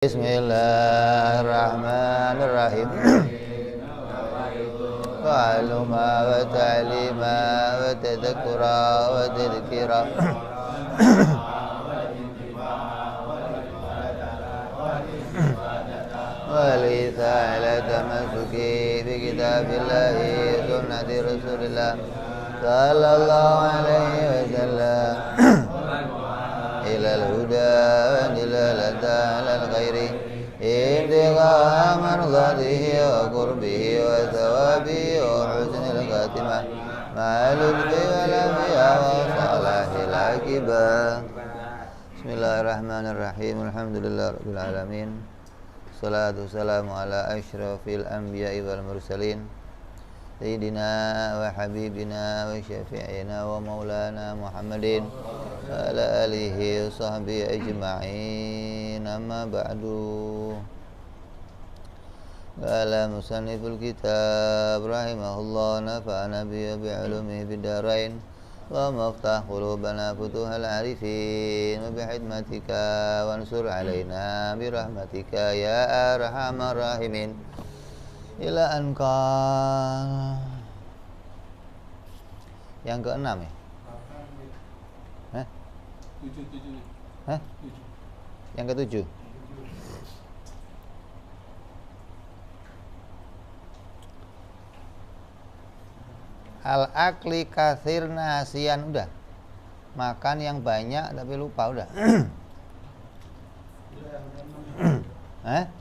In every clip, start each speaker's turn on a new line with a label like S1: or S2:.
S1: Bismillahirrahmanirrahim. Wa'aluma wa ta'lima wa tadhakura wa tadhkira walitha'ala tamasuki bi kitabillahi sunnati rasulillah sallallahu alaihi wasallam ilal huda wa dilalata alal khairi ibtigha mardatihi wa qurbihi wa thawabihi wa husnil khatimah ma'alul bi wal anbiya wa salahil akibah. Bismillahirrahmanirrahim. Alhamdulillah rabbil alamin. Salatu wassalamu ala asyrafil anbiya'i wal mursalin Sayyidina wa habibina wa syafi'ina wa maulana Muhammadin wa ala alihi wa sahbihi ajma'in. Amma ba'du. Qala musanniful kitab rahimahullah nafa'ana bi'ulumihi fid darain wa maftah qulubana futuhal arifin wa bihidmatika wansur alaina birahmatika ya arhamar rahimin. Ila ankal yang ke-6 ya? Hah? 7. Hah? 7. Yang ke-7. Al-akli kathir nasian, udah. Makan yang banyak tapi lupa, udah. Hah?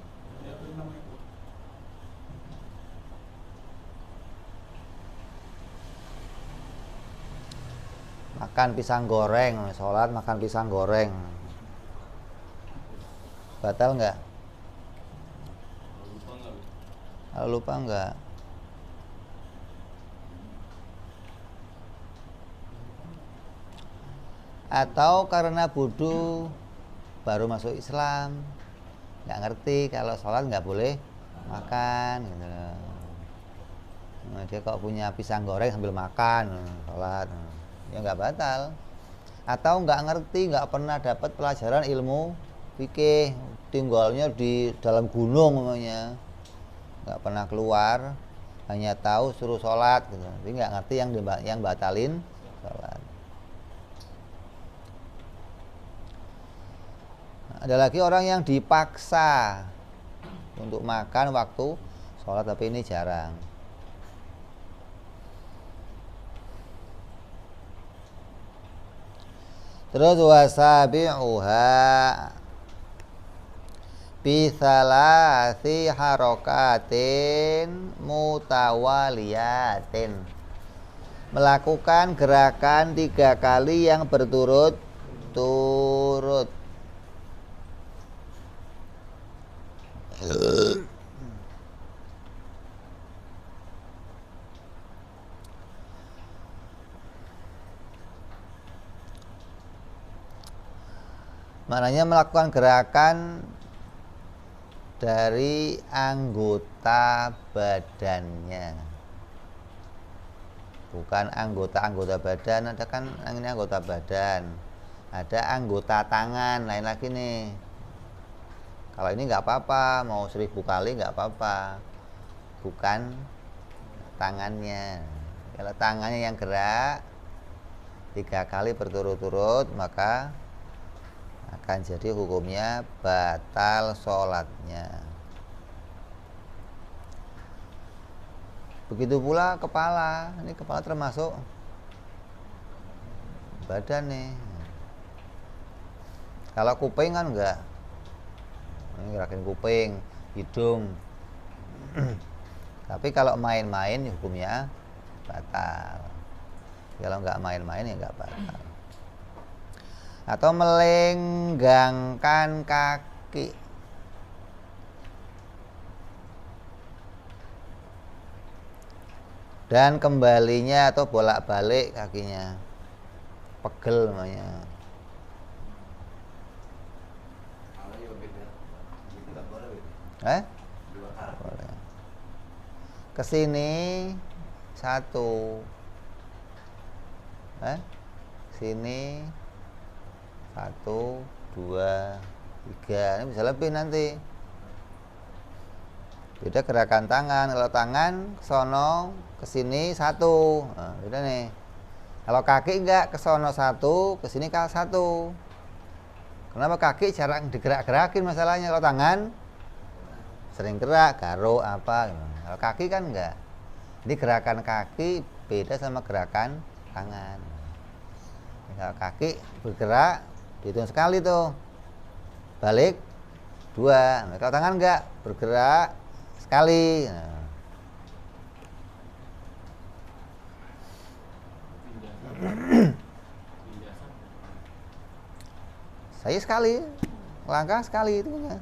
S1: Makan pisang goreng, sholat makan pisang goreng, batal nggak? Kalau lupa nggak? Atau karena bodoh baru masuk Islam, nggak ngerti kalau sholat nggak boleh makan gitu. Nah, dia kok punya pisang goreng sambil makan sholat, ya nggak batal. Atau nggak ngerti, nggak pernah dapat pelajaran ilmu fikih, tinggalnya di dalam gunung namanya, nggak pernah keluar, hanya tahu suruh sholat gitu. Tapi nggak ngerti yang batalin sholat. Ada lagi orang yang dipaksa untuk makan waktu sholat, tapi ini jarang. Terus wasabi'uha bisalasi harokatin mutawaliyatin, melakukan gerakan 3 kali yang berturut-turut. Maknanya melakukan gerakan dari anggota badannya, bukan anggota badan. Ada kan ini anggota badan, ada anggota tangan, lain lagi nih. Kalau ini nggak apa-apa, mau 1000 kali nggak apa-apa, bukan tangannya. Kalau tangannya yang gerak 3 kali berturut-turut, maka akan jadi hukumnya batal sholatnya. Begitu pula kepala. Ini kepala termasuk badan nih. Kalau kuping kan enggak. Ini gerakin kuping, hidung. Tapi kalau main-main hukumnya batal. Kalau enggak main-main ya enggak batal. Atau melenggangkan kaki, dan kembalinya atau bolak-balik kakinya, pegel namanya. Boleh. Kesini 1, sini 1, 2, 3, ini bisa lebih nanti. Beda gerakan tangan. Kalau tangan ke sono ke sini 1. Nah, beda nih. Kalau kaki enggak, ke sono 1, ke sini 1. Kenapa kaki jarang digerak-gerakin masalahnya? Kalau tangan sering gerak, garuk apa gitu. Kalau kaki kan enggak. Jadi gerakan kaki beda sama gerakan tangan. Kalau kaki bergerak dihitung sekali tuh, balik 2. Nah, kalau tangan enggak, bergerak sekali. Nah. Saya sekali, langkah sekali itu punya.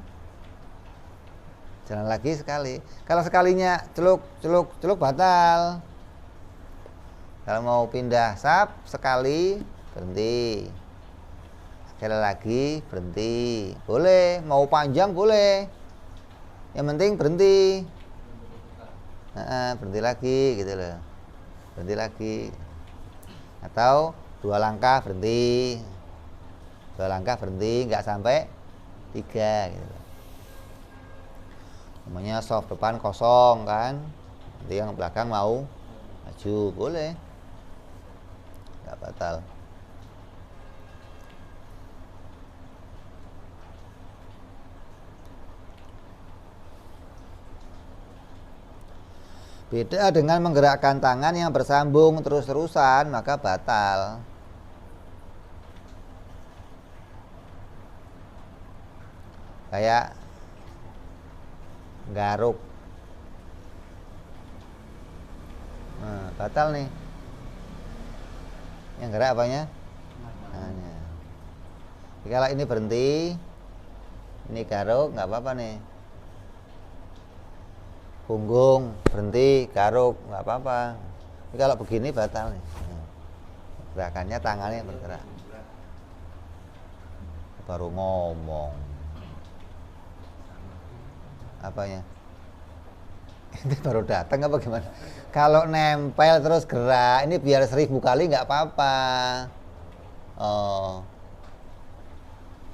S1: Jalan lagi sekali. Kalau sekalinya celuk batal. Kalau mau pindah sap sekali berhenti. Sekali lagi berhenti. Boleh, mau panjang boleh. Yang penting berhenti. Berhenti lagi gitu loh. Berhenti lagi. Atau 2 langkah berhenti. 2 langkah berhenti, nggak sampai 3 gitu. Namanya soft depan kosong kan, nanti yang belakang mau maju boleh, nggak batal. Beda dengan menggerakkan tangan yang bersambung terus-terusan, maka batal. Kayak garuk, nah, batal nih. Yang gerak apanya? Tangannya. Kalau ini berhenti, ini garuk, nggak apa-apa nih. Punggung berhenti, garuk, nggak apa-apa. Tapi kalau begini batal nih. Gerakannya tangannya bergerak. Baru ngomong. Apanya? Ini baru datang apa gimana? Kalau nempel terus gerak, ini biar 1000 kali nggak apa-apa. Oh,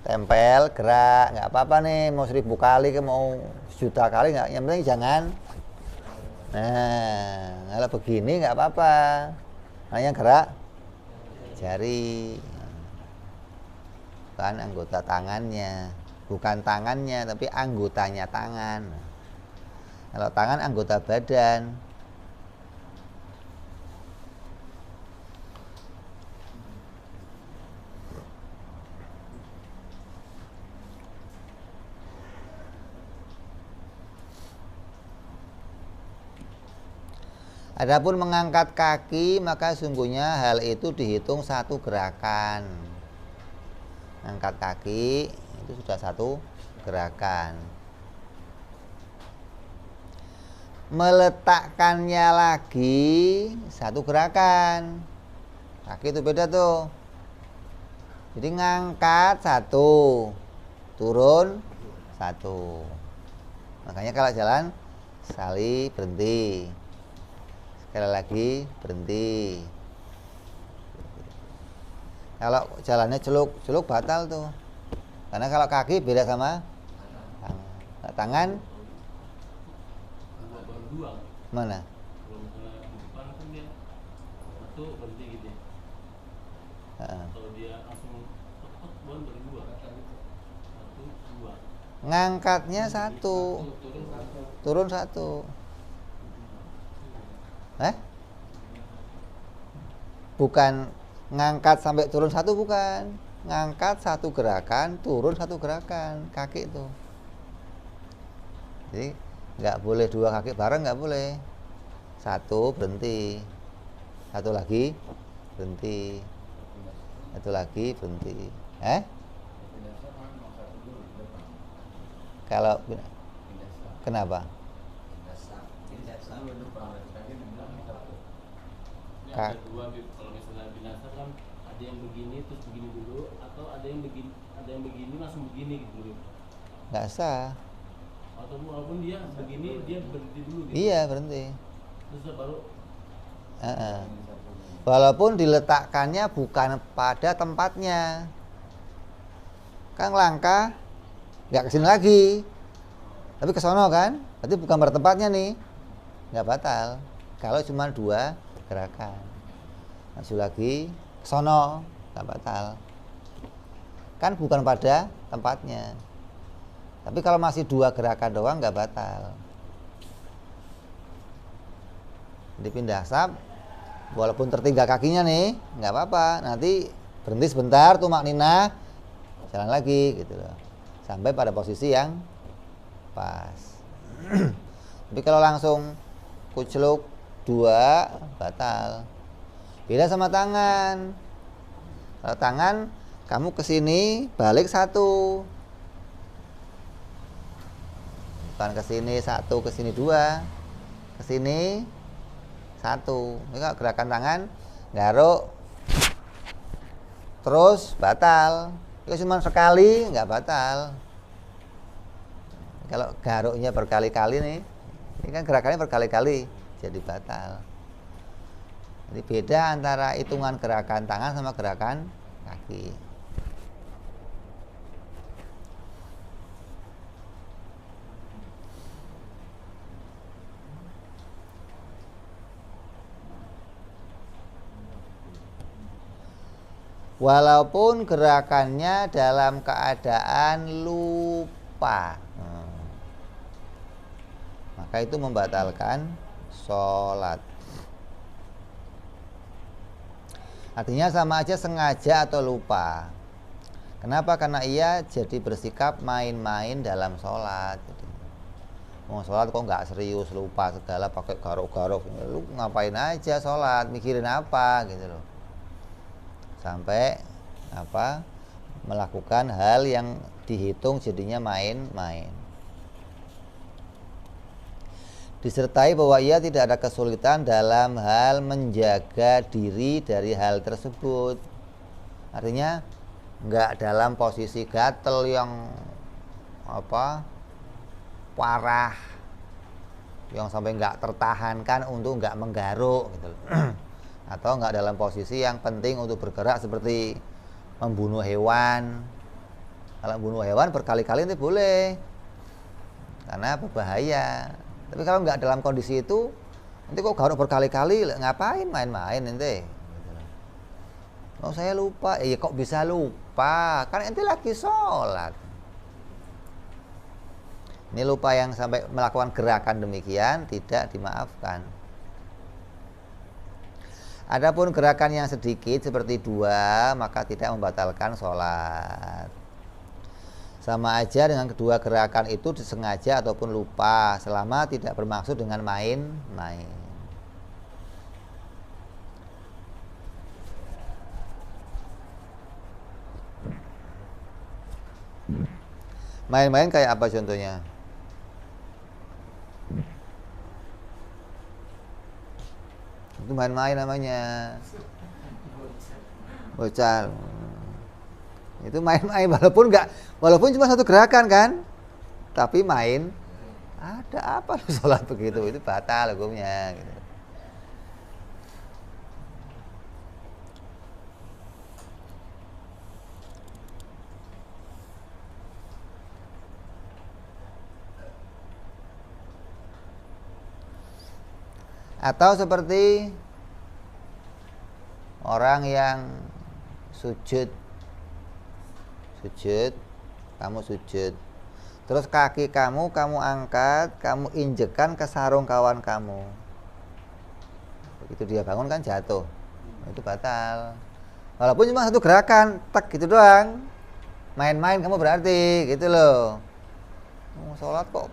S1: tempel gerak nggak apa-apa nih. Mau 1000 kali, mau 1.000.000 kali nggak. Yang penting jangan. Nah, kalau begini nggak apa-apa. Hanya gerak jari, bukan anggota tangannya. Bukan tangannya, tapi anggotanya tangan. Kalau tangan anggota badan. Adapun mengangkat kaki, maka sungguhnya hal itu dihitung 1 gerakan. Angkat kaki itu sudah 1 gerakan. Meletakkannya lagi 1 gerakan. Kaki itu beda tuh. Jadi ngangkat 1, turun 1. Makanya kalau jalan sekali berhenti, sekali lagi berhenti. Kalau jalannya celuk batal tuh. Karena kalau kaki beda sama tangan. Mana?
S2: Kalau misalnya di depan kan dia 1 berhenti gitu ya. Atau dia langsung baru 2. 1, 2.
S1: Ngangkatnya 1, turun 1. Bukan ngangkat sampai turun 1, bukan. Ngangkat 1 gerakan, turun 1 gerakan, kaki itu. Jadi nggak boleh 2 kaki bareng, nggak boleh. 1 berhenti, 1 lagi berhenti, 1 lagi berhenti. Kalau kenapa?
S2: Ada 2, kalau misalnya binasa kan ada yang begini terus begini dulu, atau ada yang begini langsung begini gitu.
S1: Nggak sah.
S2: Atau walaupun dia begini dia berhenti dulu gitu.
S1: Iya, berhenti.
S2: Terus baru
S1: walaupun diletakkannya bukan pada tempatnya. Kan langkah nggak kesini lagi, tapi ke sono kan, berarti bukan pada tempatnya nih, nggak batal. Kalau cuma 2 gerakan, maju lagi ke sono, nggak batal. Kan bukan pada tempatnya. Tapi kalau masih 2 gerakan doang nggak batal. Jadi pindah saf, walaupun tertinggal kakinya nih, nggak apa-apa. Nanti berhenti sebentar, tumak ninah, jalan lagi gitu loh, sampai pada posisi yang pas. Tapi kalau langsung kucluk 2 batal. Beda sama tangan. Kalau tangan kamu kesini balik 1, bukan kesini 1, kesini 2, kesini 1. Ini kalau gerakan tangan garuk terus batal. Kalau cuma sekali nggak batal. Kalau garuknya berkali-kali nih, ini kan gerakannya berkali-kali, jadi batal. Jadi beda antara hitungan gerakan tangan sama gerakan kaki. Walaupun gerakannya dalam keadaan lupa, maka itu membatalkan sholat. Artinya sama aja sengaja atau lupa. Kenapa? Karena ia jadi bersikap main-main dalam sholat. Mau sholat kok nggak serius, lupa segala, pakai garuk-garuk. Lu ngapain aja sholat, mikirin apa gitu loh. Sampai melakukan hal yang dihitung jadinya main-main. Disertai bahwa ia tidak ada kesulitan dalam hal menjaga diri dari hal tersebut. Artinya nggak dalam posisi gatel yang parah, yang sampai nggak tertahankan untuk nggak menggaruk gitu loh. Atau nggak dalam posisi yang penting untuk bergerak seperti membunuh hewan. Kalau membunuh hewan berkali-kali itu boleh, karena berbahaya. Tapi kalau nggak dalam kondisi itu, nanti kok garuk berkali-kali, ngapain main-main nanti? Oh saya lupa, kok bisa lupa? Kan ente lagi sholat. Ini lupa yang sampai melakukan gerakan demikian tidak dimaafkan. Adapun gerakan yang sedikit seperti 2, maka tidak membatalkan sholat. Sama aja dengan kedua gerakan itu disengaja ataupun lupa, selama tidak bermaksud dengan main-main. Main-main kayak apa contohnya? Itu main-main namanya, bocah. Itu main-main walaupun cuma 1 gerakan kan, tapi main. Ada apa lu sholat begitu? Itu batal hukumnya gitu. Atau seperti orang yang sujud, kamu sujud, terus kaki kamu angkat, kamu injekan ke sarung kawan kamu. Begitu dia bangun kan jatuh, itu batal. Walaupun cuma 1 gerakan, tek gitu doang, main-main kamu berarti gitu loh. Mau sholat kok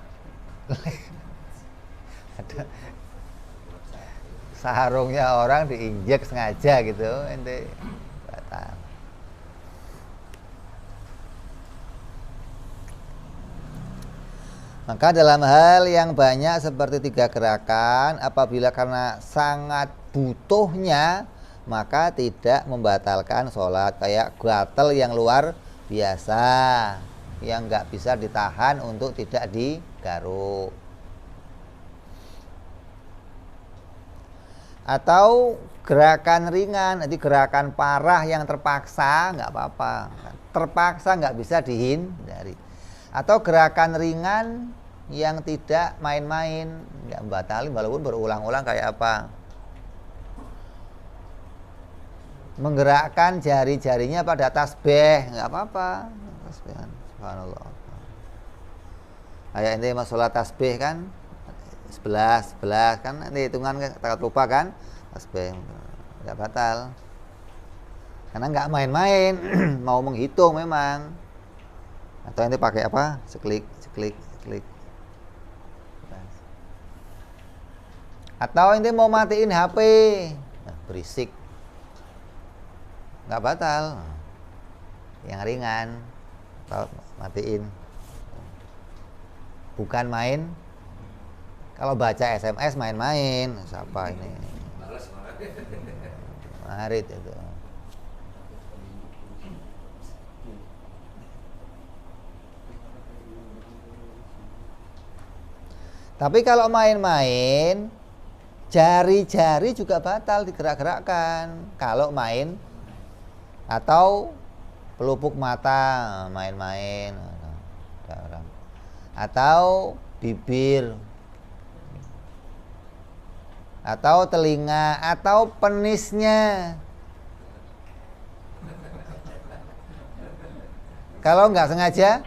S1: ada sarungnya orang diinjek sengaja gitu, ente batal. Maka dalam hal yang banyak seperti 3 gerakan, apabila karena sangat butuhnya, maka tidak membatalkan sholat. Kayak gatel yang luar biasa, yang nggak bisa ditahan untuk tidak digaruk. Atau gerakan ringan, nanti gerakan parah yang terpaksa nggak apa-apa. Terpaksa nggak bisa dihindari. Atau gerakan ringan yang tidak main-main, nggak membatalkan walaupun berulang-ulang kayak apa. Menggerakkan jari-jarinya pada tasbih, nggak apa-apa. Tasbih, subhanallah. Kayak ini masalah tasbih kan, 11 kan, ini hitungan takut lupa kan, tasbih nggak batal. Karena nggak main-main, mau menghitung memang. Atau nanti pakai apa? Seklik. Atau nanti mau matiin HP, nah, berisik, nggak batal. Yang ringan, atau matiin. Bukan main. Kalau baca SMS main-main, siapa ini? Marit itu. Tapi kalau main-main, jari-jari juga batal digerak-gerakkan. Kalau main atau pelupuk mata main-main, atau bibir, atau telinga, atau penisnya. Kalau nggak sengaja,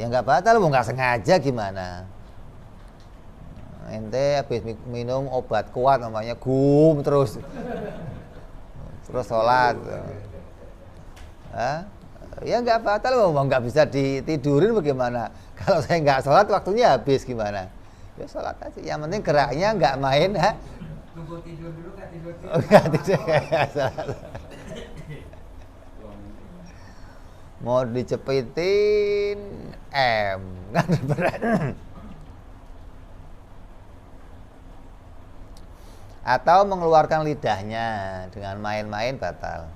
S1: ya nggak batal. Mau nggak sengaja gimana? Ente habis minum obat kuat namanya gum terus sholat, ya nggak batal. Mau nggak bisa ditidurin bagaimana? Kalau saya nggak sholat waktunya habis gimana? Ya sholat aja. Yang penting geraknya nggak main.
S3: Tunggu tidur dulu, nggak tidur.
S1: Nggak tidur. Mau dicepitin kan berat. Atau mengeluarkan lidahnya dengan main-main batal.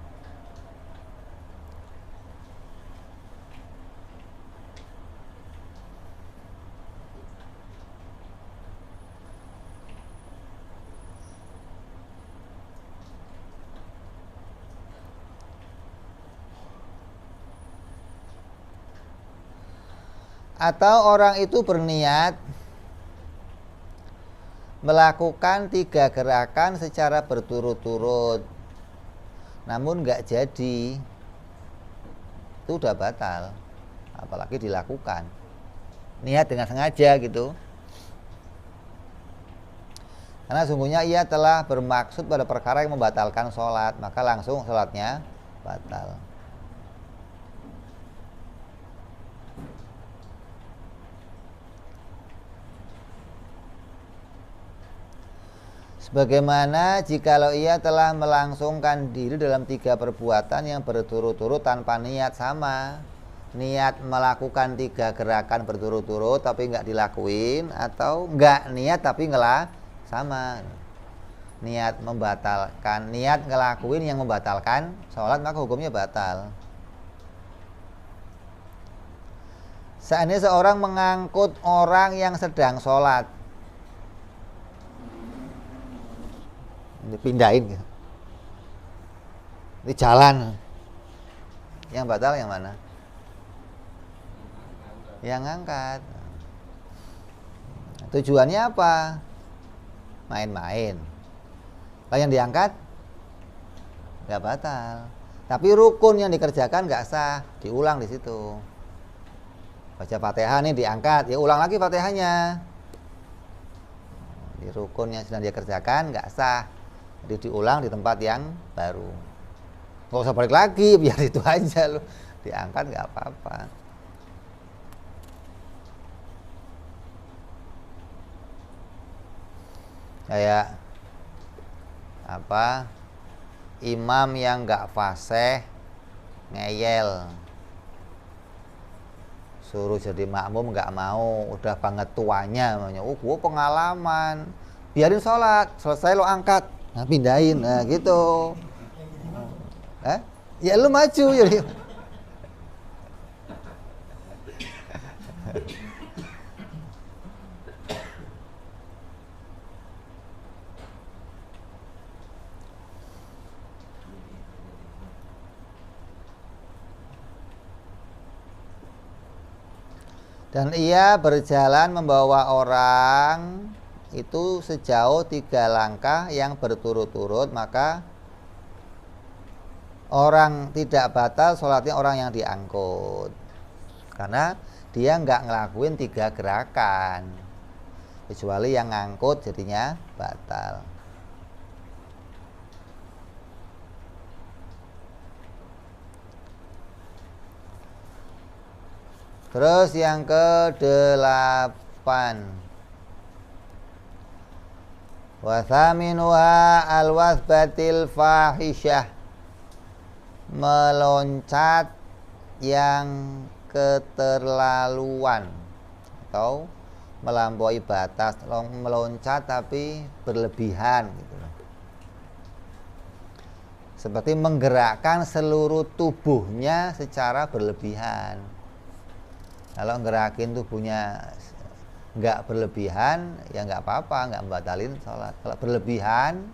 S1: Atau orang itu berniat melakukan 3 gerakan secara berturut-turut, namun nggak jadi, itu udah batal. Apalagi dilakukan niat dengan sengaja gitu. Karena sungguhnya ia telah bermaksud pada perkara yang membatalkan sholat, maka langsung sholatnya batal. Sebagaimana jikalau ia telah melangsungkan diri dalam 3 perbuatan yang berturut-turut tanpa niat sama. Niat melakukan 3 gerakan berturut-turut tapi nggak dilakuin, atau nggak niat tapi sama. Niat membatalkan, niat ngelakuin yang membatalkan sholat, maka hukumnya batal. Seandainya seorang mengangkut orang yang sedang sholat, dipindahin gitu. Ini jalan. Yang batal yang mana? Yang ngangkat. Tujuannya apa? Main-main. Kalau yang diangkat nggak batal. Tapi rukun yang dikerjakan nggak sah, diulang di situ. Baca Fatihah nih diangkat, ya ulang lagi Fatihahnya. Di rukun yang sedang dia kerjakan nggak sah. Jadi diulang di tempat yang baru. Nggak usah balik lagi, biar itu aja loh. Diangkat nggak apa-apa. Kayak apa? Imam yang nggak fasih ngeyel, suruh jadi makmum nggak mau, udah banget tuanya, namanya, gua pengalaman, biarin sholat, selesai lo angkat. Nah, pindahin, nah gitu. Ya lu maju jadi. Dan ia berjalan membawa orang itu sejauh 3 langkah yang berturut-turut, maka orang tidak batal sholatnya orang yang diangkut, karena dia nggak ngelakuin 3 gerakan, kecuali yang ngangkut jadinya batal. Terus yang ke-8, wa thaminuha al-wathbatil fahisyah, meloncat yang keterlaluan atau melampaui batas, meloncat tapi berlebihan gitu loh. Seperti menggerakkan seluruh tubuhnya secara berlebihan. Kalau ngerakin tubuhnya nggak berlebihan, ya nggak apa-apa, nggak membatalin sholat. Kalau berlebihan,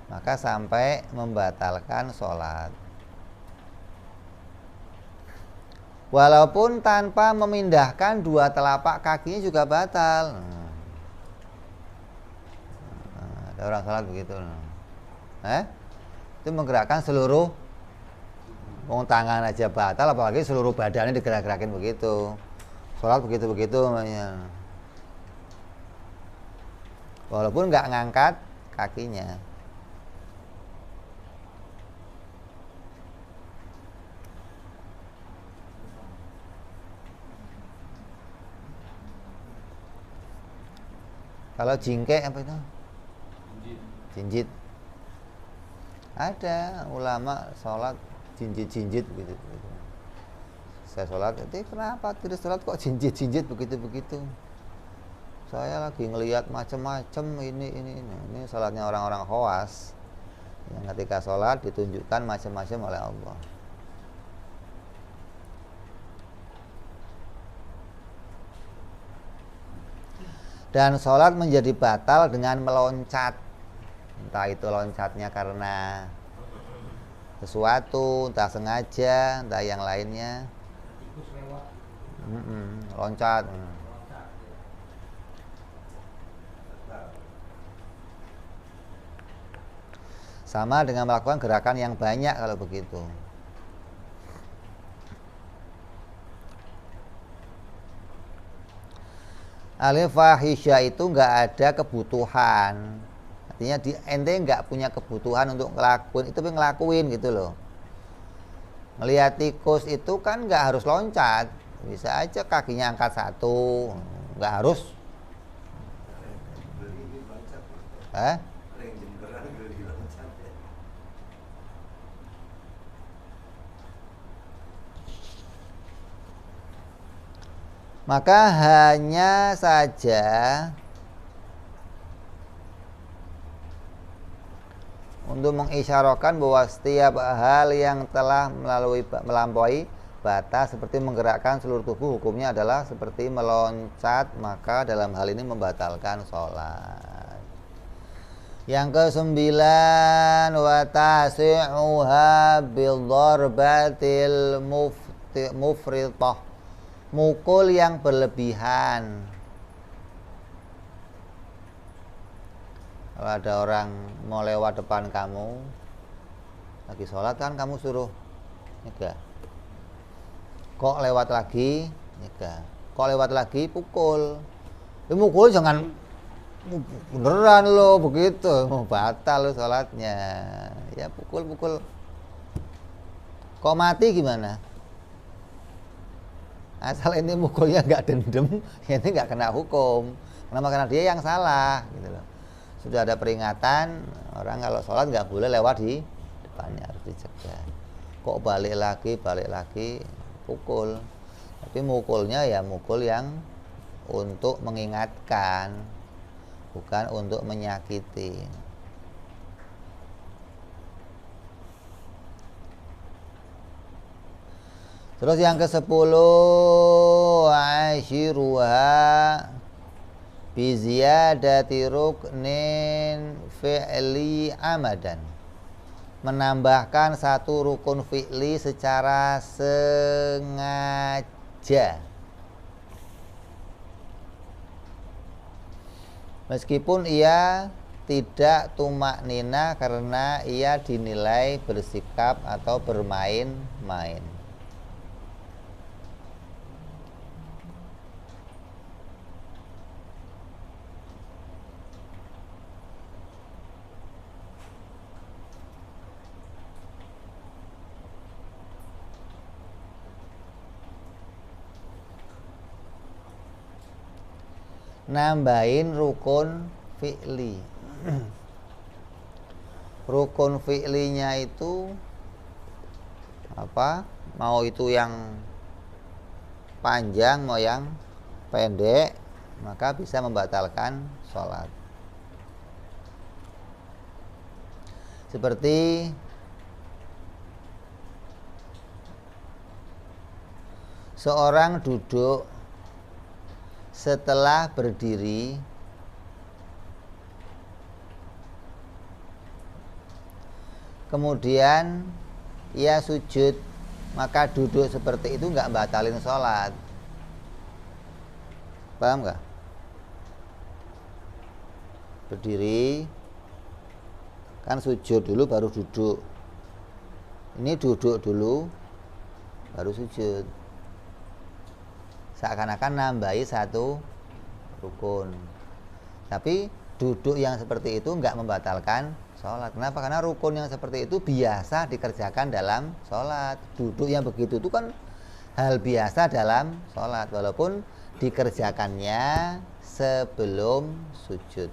S1: maka sampai membatalkan sholat. Walaupun tanpa memindahkan 2 telapak kakinya juga batal. Ada orang sholat begitu. Itu menggerakkan seluruh, tangan aja batal, apalagi seluruh badannya digerak-gerakin begitu. Sholat begitu-begitu namanya. Walaupun nggak ngangkat kakinya. Kalau jingkek apa itu? Jinjit. Ada ulama sholat jinjit-jinjit begitu. Saya sholat, kenapa tidak sholat kok jinjit-jinjit begitu-begitu? Saya lagi ngelihat macam-macam ini sholatnya orang-orang khawas yang ketika sholat ditunjukkan macam-macam oleh Allah. Dan sholat menjadi batal dengan meloncat, entah itu loncatnya karena sesuatu, entah sengaja, entah yang lainnya. Loncat. Sama dengan melakukan gerakan yang banyak kalau begitu. Alif fahisya itu nggak ada kebutuhan, artinya ente nggak punya kebutuhan untuk ngelakuin itu, tapi ngelakuin gitu loh. Ngelihat tikus itu kan nggak harus loncat, bisa aja kakinya angkat 1, nggak harus. Maka hanya saja untuk mengisyarahkan bahwa setiap hal yang telah melampaui batas seperti menggerakkan seluruh tubuh, hukumnya adalah seperti meloncat, maka dalam hal ini membatalkan sholat. Yang ke-9, wa tasi'uha bidharbatil mufritah, mukul yang berlebihan. Kalau ada orang mau lewat depan kamu lagi sholat, kan kamu suruh nyegah. Kok lewat lagi, nyegah. Kok lewat lagi, pukul. Mukul jangan beneran lo begitu, batal lo sholatnya. Ya pukul. Kok mati gimana? Asal ini mukulnya nggak dendam, ini nggak kena hukum. Kenapa? Karena dia yang salah gitu loh. Sudah ada peringatan, orang kalau sholat nggak boleh lewat di depannya, harus dicegah. Kok balik lagi, pukul. Tapi mukulnya ya mukul yang untuk mengingatkan, bukan untuk menyakiti. Terus yang ke-10, ashiruha biziyadati ruknin fi'li amadan, menambahkan 1 rukun fi'li secara sengaja. Meskipun ia tidak tumak nina karena ia dinilai bersikap atau bermain-main. Nambahin rukun fi'li. Rukun fi'linya itu apa? Mau itu yang panjang mau yang pendek, maka bisa membatalkan sholat. Seperti seorang duduk setelah berdiri, kemudian ia sujud, maka duduk seperti itu nggak batalin sholat. Paham nggak? Berdiri kan sujud dulu baru duduk. Ini duduk dulu baru sujud. Seakan-akan nambahi satu rukun. Tapi duduk yang seperti itu nggak membatalkan sholat. Kenapa? Karena rukun yang seperti itu biasa dikerjakan dalam sholat. Duduk yang begitu itu kan hal biasa dalam sholat, walaupun dikerjakannya sebelum sujud.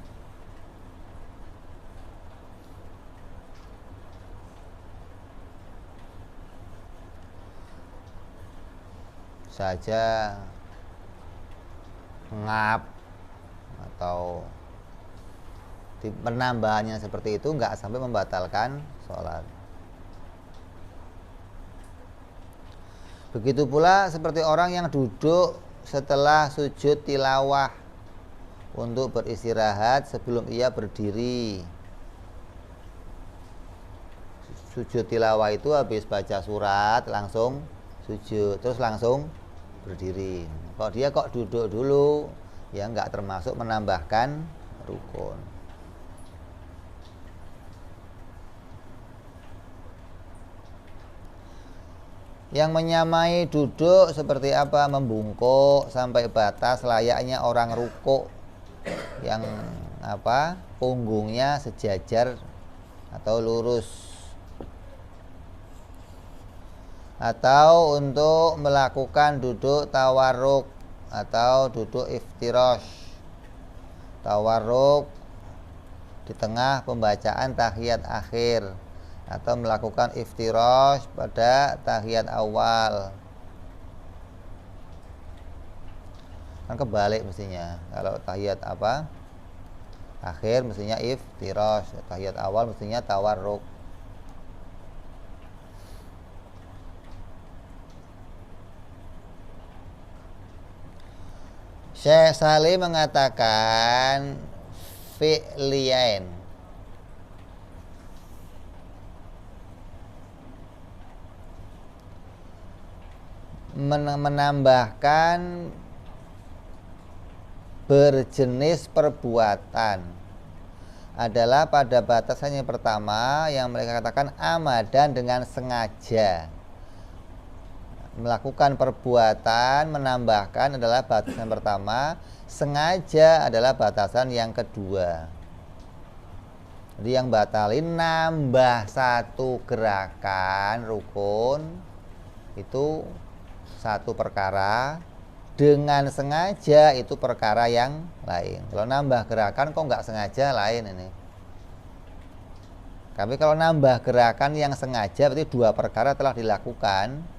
S1: Saja ngap atau penambahannya seperti itu nggak sampai membatalkan sholat. Begitu pula seperti orang yang duduk setelah sujud tilawah untuk beristirahat sebelum ia berdiri. Sujud tilawah itu habis baca surat langsung sujud, terus langsung berdiri. Kalau dia kok duduk dulu, ya nggak termasuk menambahkan rukun. Yang menyamai duduk seperti apa? Membungkuk sampai batas layaknya orang rukuk yang apa? Punggungnya sejajar atau lurus. Atau untuk melakukan duduk tawarruk atau duduk iftirash. Tawarruk di tengah pembacaan tahiyat akhir, atau melakukan iftirash pada tahiyat awal. Kan kebalik mestinya. Kalau tahiyat apa? Akhir mestinya iftirash, tahiyat awal mestinya tawarruk. Syekh Salih mengatakan fi'liyain, menambahkan berjenis perbuatan adalah pada batasan yang pertama yang mereka katakan amadan, dengan sengaja. Melakukan perbuatan menambahkan adalah batasan pertama, sengaja adalah batasan yang kedua. Jadi yang batalin nambah satu gerakan rukun itu satu perkara, dengan sengaja itu perkara yang lain. Kalau nambah gerakan kok nggak sengaja, lain ini. Tapi kalau nambah gerakan yang sengaja berarti dua perkara telah dilakukan.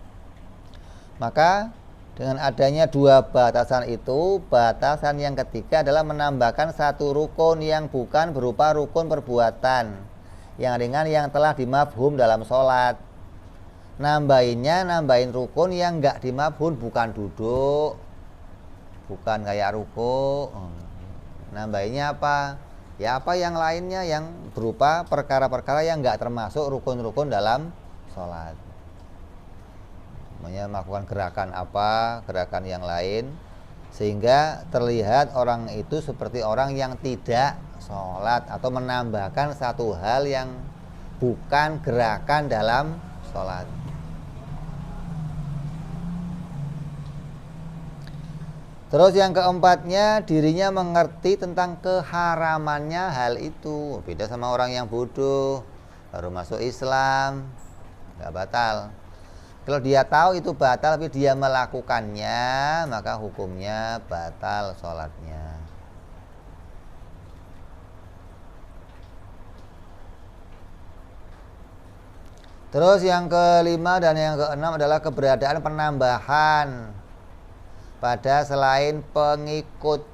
S1: Maka dengan adanya dua batasan itu, batasan yang ketiga adalah menambahkan satu rukun yang bukan berupa rukun perbuatan yang ringan yang telah dimafhum dalam sholat. Nambahin rukun yang enggak dimafhum, bukan duduk, bukan kayak ruku. Nambahinnya apa? Ya apa yang lainnya yang berupa perkara-perkara yang enggak termasuk rukun-rukun dalam sholat. Melakukan gerakan apa, gerakan yang lain, sehingga terlihat orang itu seperti orang yang tidak sholat atau menambahkan satu hal yang bukan gerakan dalam sholat. Terus yang keempatnya, dirinya mengerti tentang keharamannya hal itu. Beda sama orang yang bodoh, baru masuk Islam, nggak batal. Kalau dia tahu itu batal tapi dia melakukannya, maka hukumnya batal sholatnya. Terus yang kelima dan yang keenam adalah keberadaan penambahan pada selain pengikut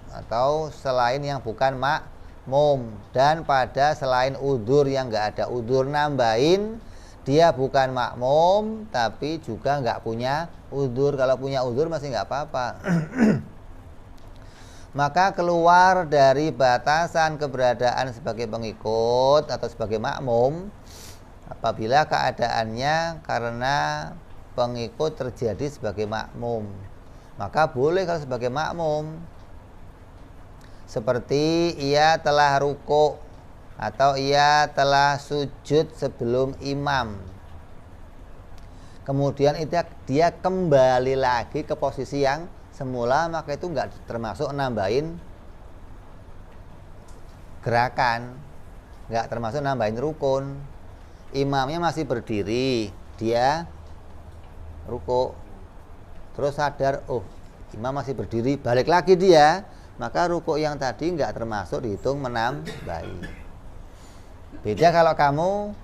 S1: atau selain yang bukan makmum, dan pada selain udzur yang nggak ada udzur. Nambahin dia bukan makmum tapi juga nggak punya udzur. Kalau punya udzur masih nggak apa-apa. Maka keluar dari batasan keberadaan sebagai pengikut atau sebagai makmum apabila keadaannya karena pengikut terjadi sebagai makmum. Maka boleh kalau sebagai makmum, seperti ia telah ruku atau ia telah sujud sebelum imam, kemudian dia kembali lagi ke posisi yang semula, maka itu nggak termasuk nambahin gerakan, nggak termasuk nambahin rukun. Imamnya masih berdiri, dia ruku, terus sadar, oh imam masih berdiri, balik lagi dia, maka ruku yang tadi nggak termasuk dihitung menambahi. Beda kalau kamu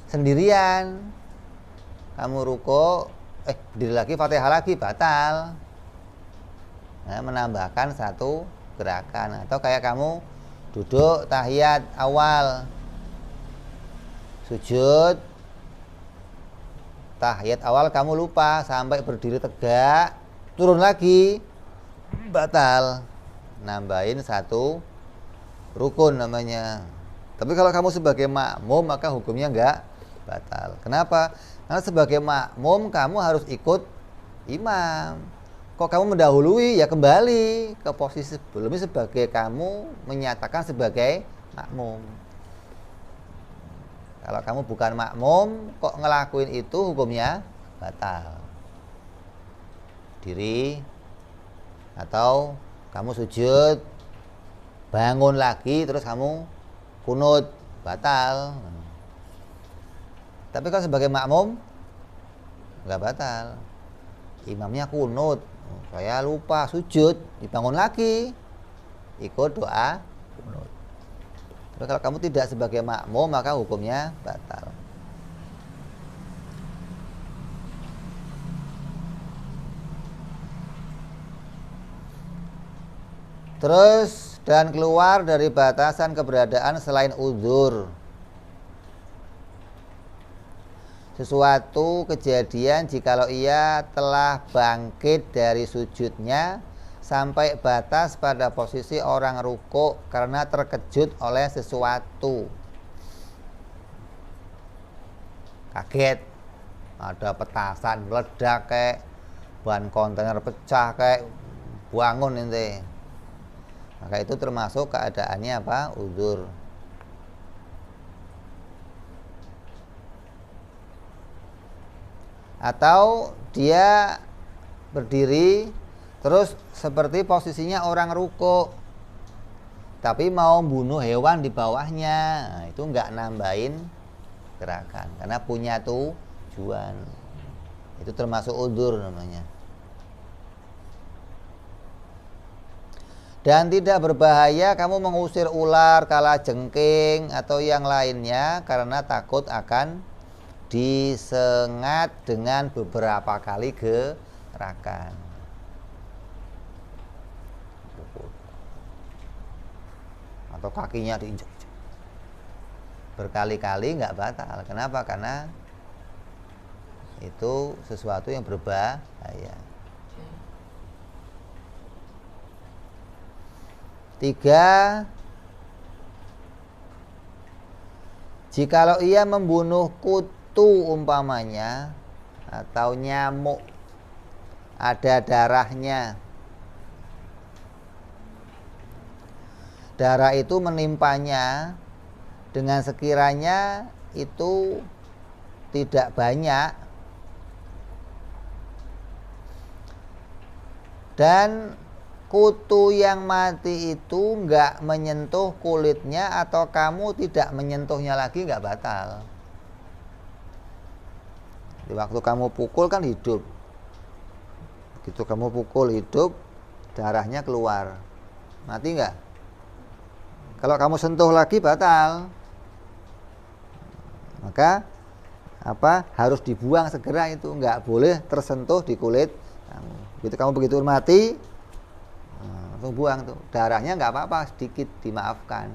S1: sendirian, kamu ruku, berdiri lagi, Fatihah lagi, batal. Nah, menambahkan satu gerakan. Atau kayak kamu duduk tahiyat awal, sujud tahiyat awal kamu lupa sampai berdiri tegak, turun lagi, batal. Nambahin satu rukun namanya. Tapi kalau kamu sebagai makmum maka hukumnya enggak batal. Kenapa? Karena sebagai makmum kamu harus ikut imam. Kok kamu mendahului, ya kembali ke posisi sebelumnya sebagai kamu menyatakan sebagai makmum. Kalau kamu bukan makmum, kok ngelakuin itu hukumnya batal. Diri, atau kamu sujud, bangun lagi, terus kamu kunut, batal. Tapi kalau sebagai makmum, nggak batal. Imamnya kunut, saya lupa sujud, dibangun lagi, ikut doa kunut. Tapi kalau kamu tidak sebagai makmum maka hukumnya batal. Terus dan keluar dari batasan keberadaan selain udzur. Sesuatu kejadian jikalau ia telah bangkit dari sujudnya sampai batas pada posisi orang ruku karena terkejut oleh sesuatu. Kaget, ada petasan meledak kayak ban kontainer pecah kayak bangun ente. Maka itu termasuk keadaannya apa? Udzur. Atau dia berdiri terus seperti posisinya orang ruku tapi mau bunuh hewan di bawahnya, nah, itu nggak nambahin gerakan karena punya tujuan. Itu termasuk udzur namanya. Dan tidak berbahaya kamu mengusir ular, kalajengking atau yang lainnya karena takut akan disengat dengan beberapa kali gerakan. Atau kakinya diinjak berkali-kali nggak batal. Kenapa? Karena itu sesuatu yang berbahaya. 3. Jikalau ia membunuh kutu umpamanya atau nyamuk ada darahnya. Darah itu menimpanya dengan sekiranya itu tidak banyak dan kutu yang mati itu nggak menyentuh kulitnya atau kamu tidak menyentuhnya lagi, nggak batal. Di waktu kamu pukul kan hidup, begitu kamu pukul hidup, darahnya keluar, mati nggak? Kalau kamu sentuh lagi batal, maka harus dibuang segera, itu nggak boleh tersentuh di kulit kamu. Begitu mati, langsung buang tuh. Darahnya nggak apa-apa, sedikit dimaafkan.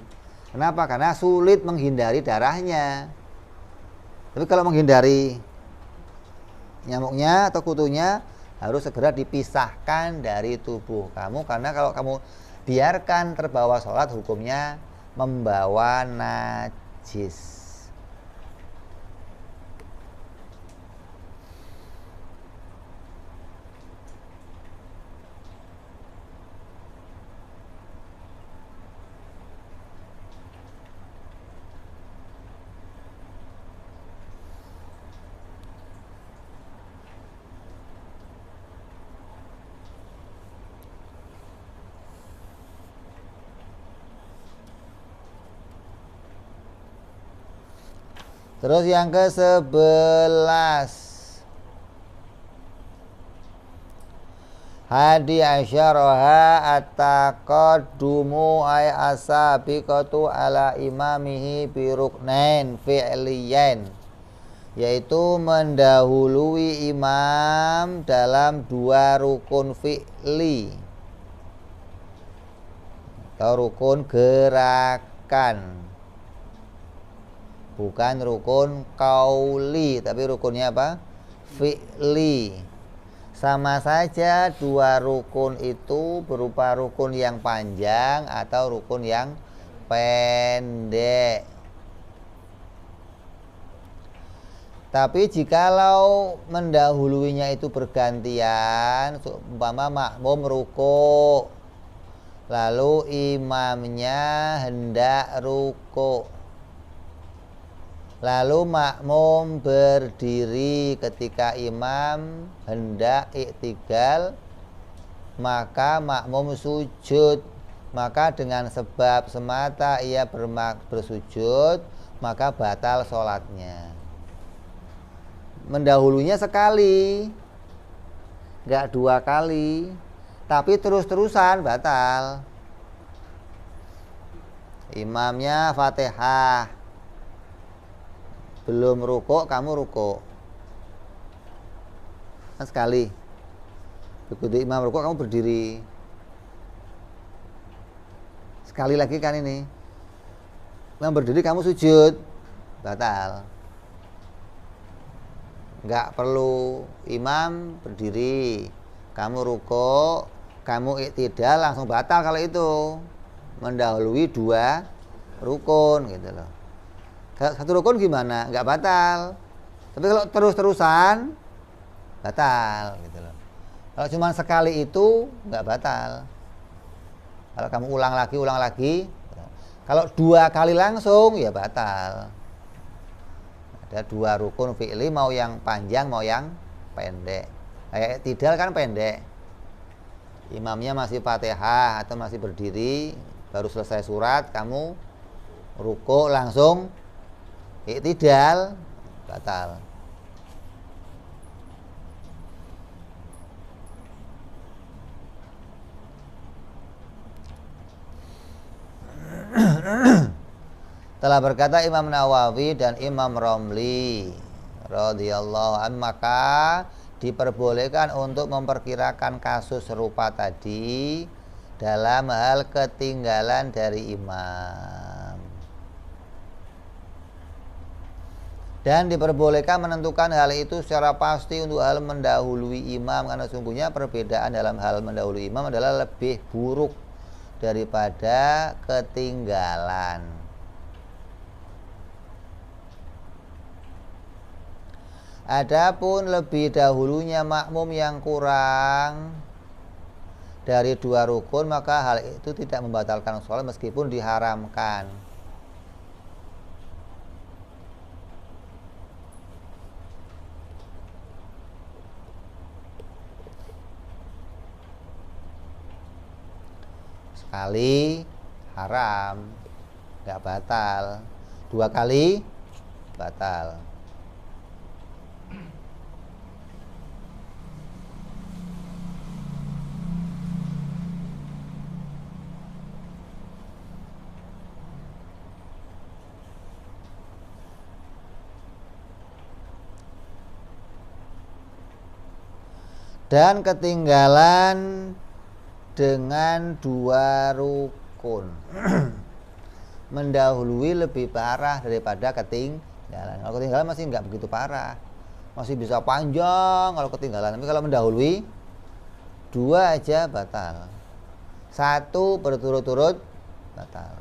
S1: Kenapa? Karena sulit menghindari darahnya. Tapi kalau menghindari nyamuknya atau kutunya, harus segera dipisahkan dari tubuh kamu. Karena kalau kamu biarkan terbawa sholat, hukumnya membawa najis. Terus yang ke-11, hadi asyaraha at-taqaddumu ay asabiqatu ala imamihi biruknain fi'liyain, yaitu mendahului imam dalam 2 rukun fi'li atau rukun gerakan. Bukan rukun qauli, tapi rukunnya apa? Fi'li. Sama saja 2 rukun itu berupa rukun yang panjang atau rukun yang pendek. Tapi jikalau mendahuluinya itu bergantian, umpama makmum ruku', lalu imamnya hendak ruku', lalu makmum berdiri ketika imam hendak i'tidal, maka makmum sujud. Maka dengan sebab semata ia bersujud, maka batal sholatnya. Mendahulunya sekali, enggak 2 kali, tapi terus-terusan batal. Imamnya Fatihah, belum rukuk, kamu rukuk kan sekali. Begitu imam rukuk, kamu berdiri sekali lagi kan ini. Imam berdiri, kamu sujud, batal. Enggak perlu imam berdiri, kamu rukuk, kamu i'tidal, langsung batal kalau itu mendahului 2 rukun gitu loh. 1 rukun gimana? Enggak batal. Tapi kalau terus-terusan batal gitu loh. Kalau cuma sekali itu enggak batal. Kalau kamu ulang lagi. Kalau 2 kali langsung ya batal. Ada 2 rukun fi'li, mau yang panjang mau yang pendek. Kayak i'tidal kan pendek. Imamnya masih Fatihah atau masih berdiri, baru selesai surat, kamu rukuk langsung i'tidal, batal. Telah berkata Imam Nawawi dan Imam Romli radhiyallahu anhu, maka diperbolehkan untuk memperkirakan kasus serupa tadi dalam hal ketinggalan dari imam. Dan diperbolehkan menentukan hal itu secara pasti untuk hal mendahului imam, karena sungguhnya perbedaan dalam hal mendahului imam adalah lebih buruk daripada ketinggalan. Adapun lebih dahulunya makmum yang kurang dari 2 rukun, maka hal itu tidak membatalkan sholat meskipun diharamkan. Sekali haram, nggak batal. 2 kali batal. Dan ketinggalan dengan 2 rukun mendahului lebih parah daripada ketinggalan. Kalau ketinggalan masih nggak begitu parah, masih bisa panjang kalau ketinggalan. Tapi kalau mendahului 2 aja batal, 1 berturut-turut batal.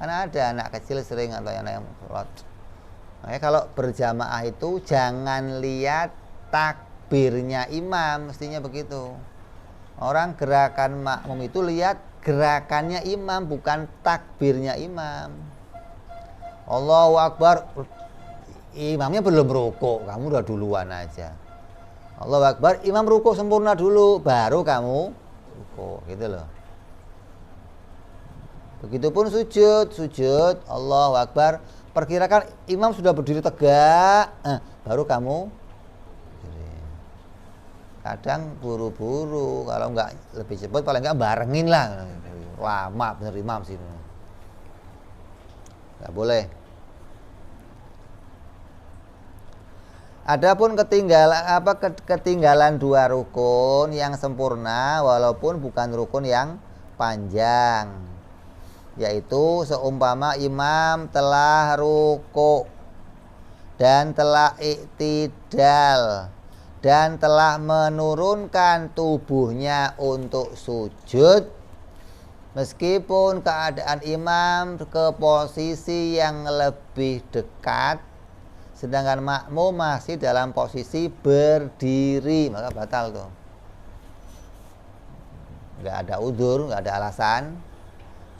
S1: Karena ada anak kecil sering atau anak yang sholat. Makanya kalau berjamaah itu jangan lihat takbirnya imam, mestinya begitu. Orang gerakan makmum itu lihat gerakannya imam, bukan takbirnya imam. Allahu Akbar, imamnya belum rukuk, kamu udah duluan aja. Allahu Akbar, imam rukuk sempurna dulu, baru kamu rukuk, gitu loh. Begitupun sujud, Allahu Akbar, perkirakan imam sudah berdiri tegak, baru kamu. Kadang buru-buru, kalau nggak lebih cepat paling nggak barengin lah, lama bener imam sih, nggak boleh. Adapun ketinggalan 2 rukun yang sempurna walaupun bukan rukun yang panjang, yaitu seumpama imam telah rukuk dan telah iktidal dan telah menurunkan tubuhnya untuk sujud, meskipun keadaan imam ke posisi yang lebih dekat, sedangkan makmum masih dalam posisi berdiri, maka batal tuh. Nggak ada udzur, nggak ada alasan.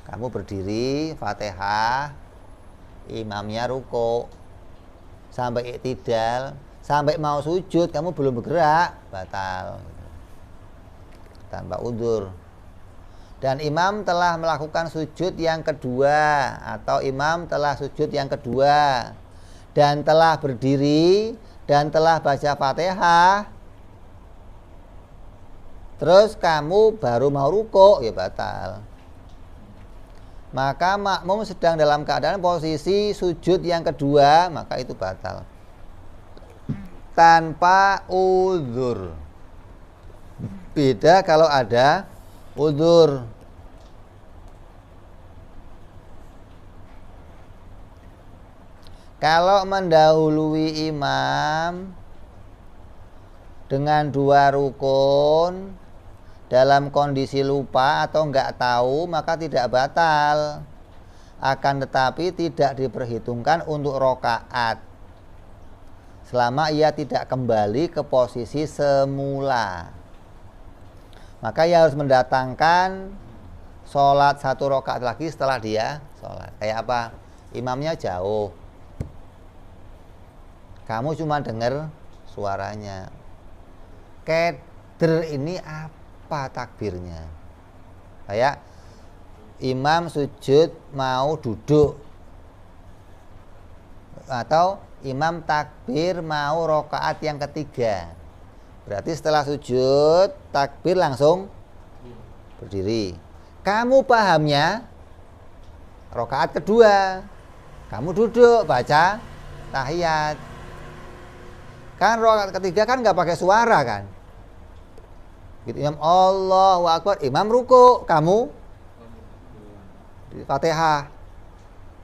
S1: Kamu berdiri, Fatihah, imamnya rukuk, sampai iktidal, sampai mau sujud kamu belum bergerak, batal tanpa udzur. Dan imam telah melakukan sujud yang kedua, atau imam telah sujud yang kedua dan telah berdiri dan telah baca Fatihah, terus kamu baru mau rukuk, ya batal. Maka makmum sedang dalam keadaan posisi sujud yang kedua, maka itu batal tanpa udzur. Beda kalau ada udzur. Kalau mendahului imam dengan 2 rukun dalam kondisi lupa atau enggak tahu, maka tidak batal. Akan tetapi tidak diperhitungkan untuk rokaat selama ia tidak kembali ke posisi semula. Maka ia harus mendatangkan sholat 1 rakaat lagi setelah dia sholat. Kayak apa? Imamnya jauh, kamu cuma dengar suaranya. Keder ini apa takbirnya? Kayak imam sujud mau duduk, atau imam takbir mau rokaat yang ketiga. Berarti setelah sujud takbir langsung berdiri. Kamu pahamnya rokaat kedua, kamu duduk baca tahiyat. Kan rokaat ketiga kan nggak pakai suara kan? Gitu, imam Allahu Akbar, imam ruku, kamu Fatihah.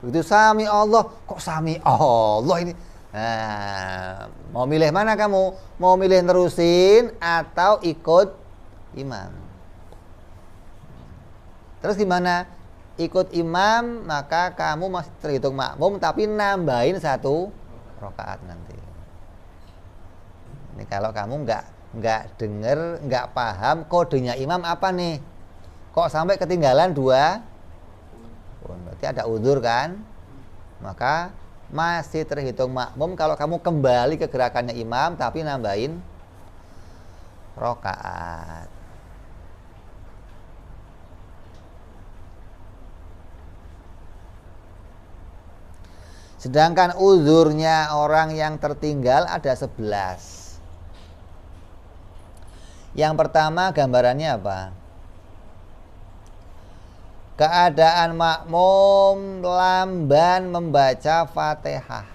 S1: Begitu sami Allah, kok sami Allah ini? Nah, mau milih mana kamu? Mau milih nerusin atau ikut imam? Terus gimana? Ikut imam, maka kamu masih terhitung makmum, tapi nambahin 1 rakaat nanti. Ini kalau kamu nggak denger, nggak paham kodenya imam apa nih, kok sampai ketinggalan 2 rukun, berarti ada udzur kan, maka masih terhitung makmum kalau kamu kembali ke gerakannya imam tapi nambahin rakaat. Sedangkan uzurnya orang yang tertinggal ada 11. Yang pertama gambarannya apa? Keadaan makmum lamban membaca Fatihah.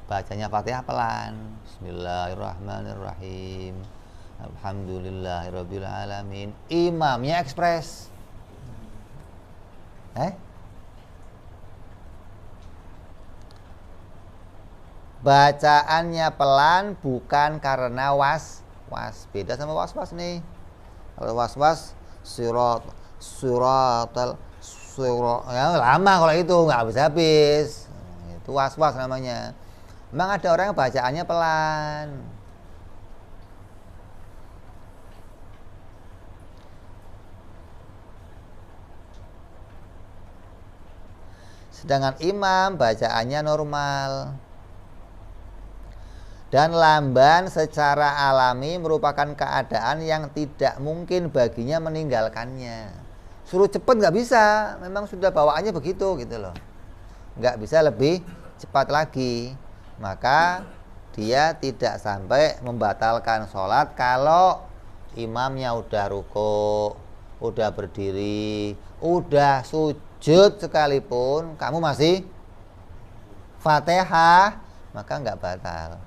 S1: Bacanya Fatihah pelan. Bismillahirrahmanirrahim. Alhamdulillahirabbil alamin. Imamnya ekspres. Bacaannya pelan bukan karena was-was. Beda sama was-was nih. Kalau was-was surat ya, lama kalau itu nggak habis-habis. Itu was-was namanya. Memang ada orang yang bacaannya pelan. Sedangkan imam bacaannya normal. Dan lamban secara alami merupakan keadaan yang tidak mungkin baginya meninggalkannya. Suruh cepet nggak bisa, memang sudah bawaannya begitu gitu loh. Nggak bisa lebih cepat lagi. Maka dia tidak sampai membatalkan sholat kalau imamnya udah ruku, udah berdiri, udah sujud sekalipun, kamu masih Fatihah, maka nggak batal.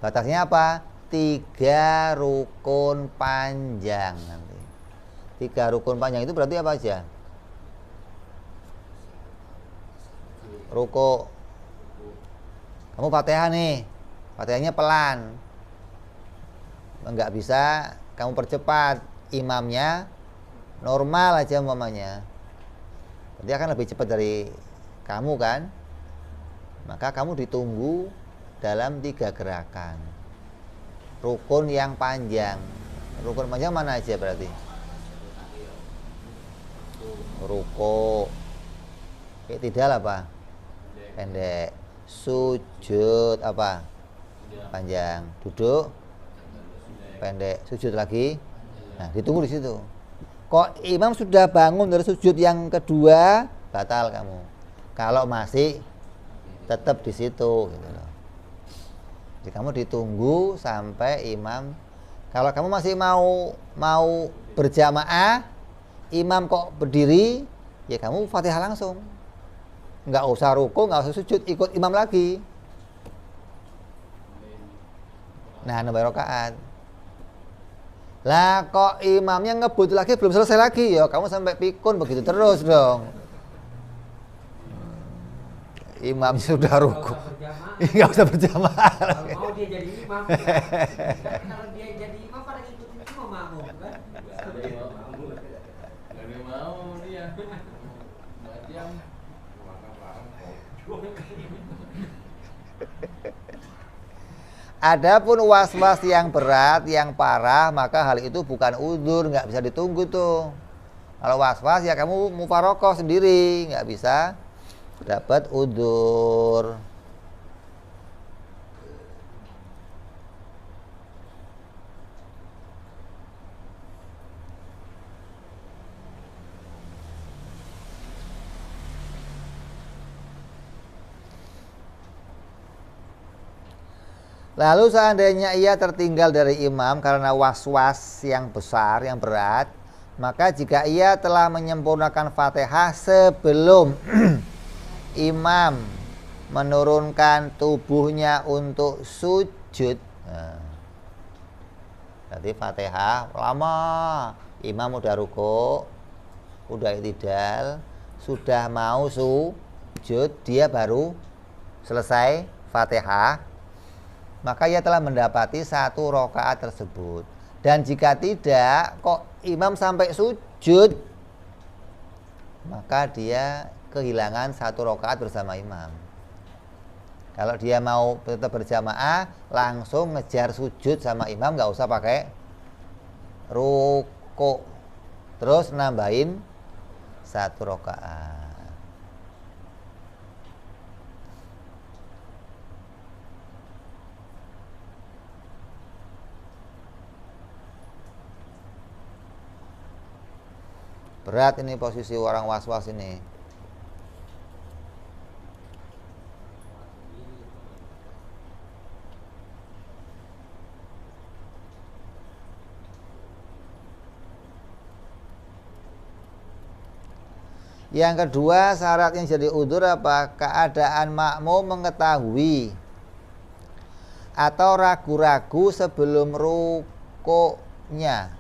S1: Batasnya apa? 3 rukun panjang nanti. 3 rukun panjang itu berarti apa aja? Ruku. Kamu Fatihah nih. Fatihahnya pelan. Enggak bisa kamu percepat. Imamnya normal aja umpamanya. Dia akan lebih cepat dari kamu kan? Maka kamu ditunggu dalam 3 gerakan. Rukun yang panjang. Rukun panjang mana aja berarti? Ruku. I'tidal apa? Pendek. Sujud apa? Panjang. Duduk pendek. Sujud lagi. Nah, ditunggu di situ. Kok imam sudah bangun dari sujud yang kedua, batal kamu. Kalau masih tetap di situ gitu loh. Jadi kamu ditunggu sampai imam. Kalau kamu masih mau berjamaah, imam kok berdiri, ya kamu Fatihah langsung. Nggak usah ruku, nggak usah sujud, ikut imam lagi. Nah, nambah rakaat. Lah kok imamnya ngebut lagi belum selesai lagi, ya kamu sampai pikun begitu terus dong. Imam sudah ruku, nggak usah berjamaah.
S3: Kalau mau dia jadi imam, kalau dia jadi imam pada ngikutin imam makmum kan?
S2: Gak mau dia. Macam
S1: Adapun was-was yang berat, yang parah, maka hal itu bukan udzur, nggak bisa ditunggu tuh. Kalau was-was ya kamu mufarokoh sendiri, nggak bisa dapat udzur. Lalu seandainya ia tertinggal dari imam karena was-was yang besar, yang berat, maka jika ia telah menyempurnakan Fatihah sebelum imam menurunkan tubuhnya untuk sujud, nah, berarti Fatihah lama, imam udah ruku, udah i'tidal, sudah mau sujud, dia baru selesai Fatihah, maka ia telah mendapati 1 rakaat tersebut. Dan jika tidak, kok imam sampai sujud, maka dia kehilangan 1 rakaat bersama imam. Kalau dia mau tetap berjamaah, langsung ngejar sujud sama imam, nggak usah pakai rukuk. Terus nambahin 1 rakaat. Berat ini posisi orang was-was ini. Yang kedua, syarat yang jadi udzur apa? Keadaan makmum mengetahui atau ragu-ragu sebelum rukuknya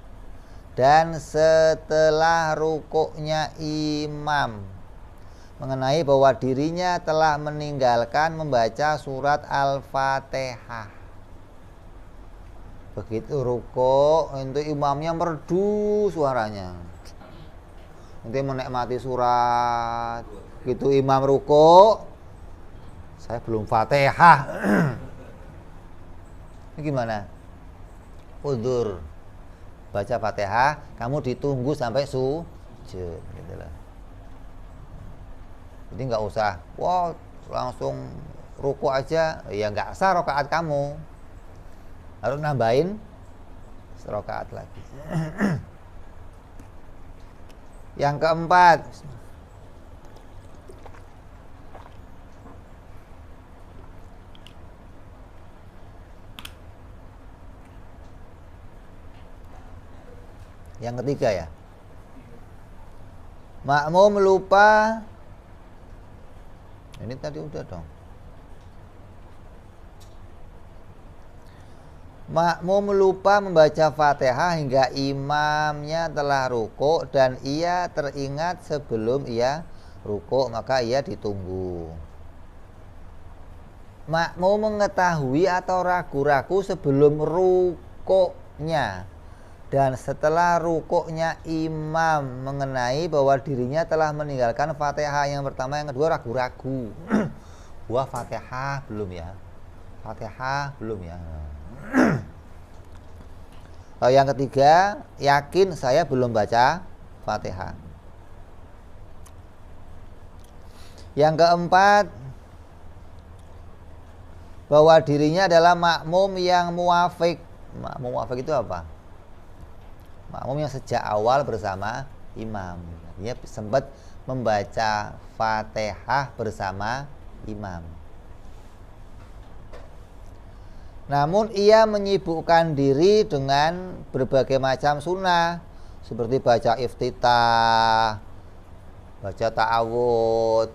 S1: dan setelah rukuknya imam mengenai bahwa dirinya telah meninggalkan membaca surat Al-Fatihah. Begitu rukuk, itu imamnya merdu suaranya, nanti menikmati surat. Gitu imam rukuk, saya belum Fatihah. Ini gimana? Udzur. Baca Fatihah, kamu ditunggu sampai sujud, gitu loh. Jadi nggak usah, wow, langsung rukuk aja, ya nggak sah rakaat kamu. Harus nambahin rakaat lagi. Yang keempat, yang ketiga ya, makmum lupa. Ini tadi udah dong. Makmum lupa membaca Fatihah hingga imamnya telah rukuk dan ia teringat sebelum ia rukuk, maka ia ditunggu. Makmum mengetahui atau ragu-ragu sebelum rukuknya dan setelah rukuknya imam mengenai bahwa dirinya telah meninggalkan Fatihah. Yang pertama, yang kedua ragu-ragu. Wah, Fatihah belum ya? Fatihah belum ya? Yang ketiga, yakin saya belum baca Fatihah. Yang keempat, bahwa dirinya adalah makmum yang muwafiq. Makmum muwafiq itu apa? Makmum yang sejak awal bersama imam. Dia sempat membaca Fatihah bersama imam. Namun ia menyibukkan diri dengan berbagai macam sunnah, seperti baca iftitah, baca ta'awud,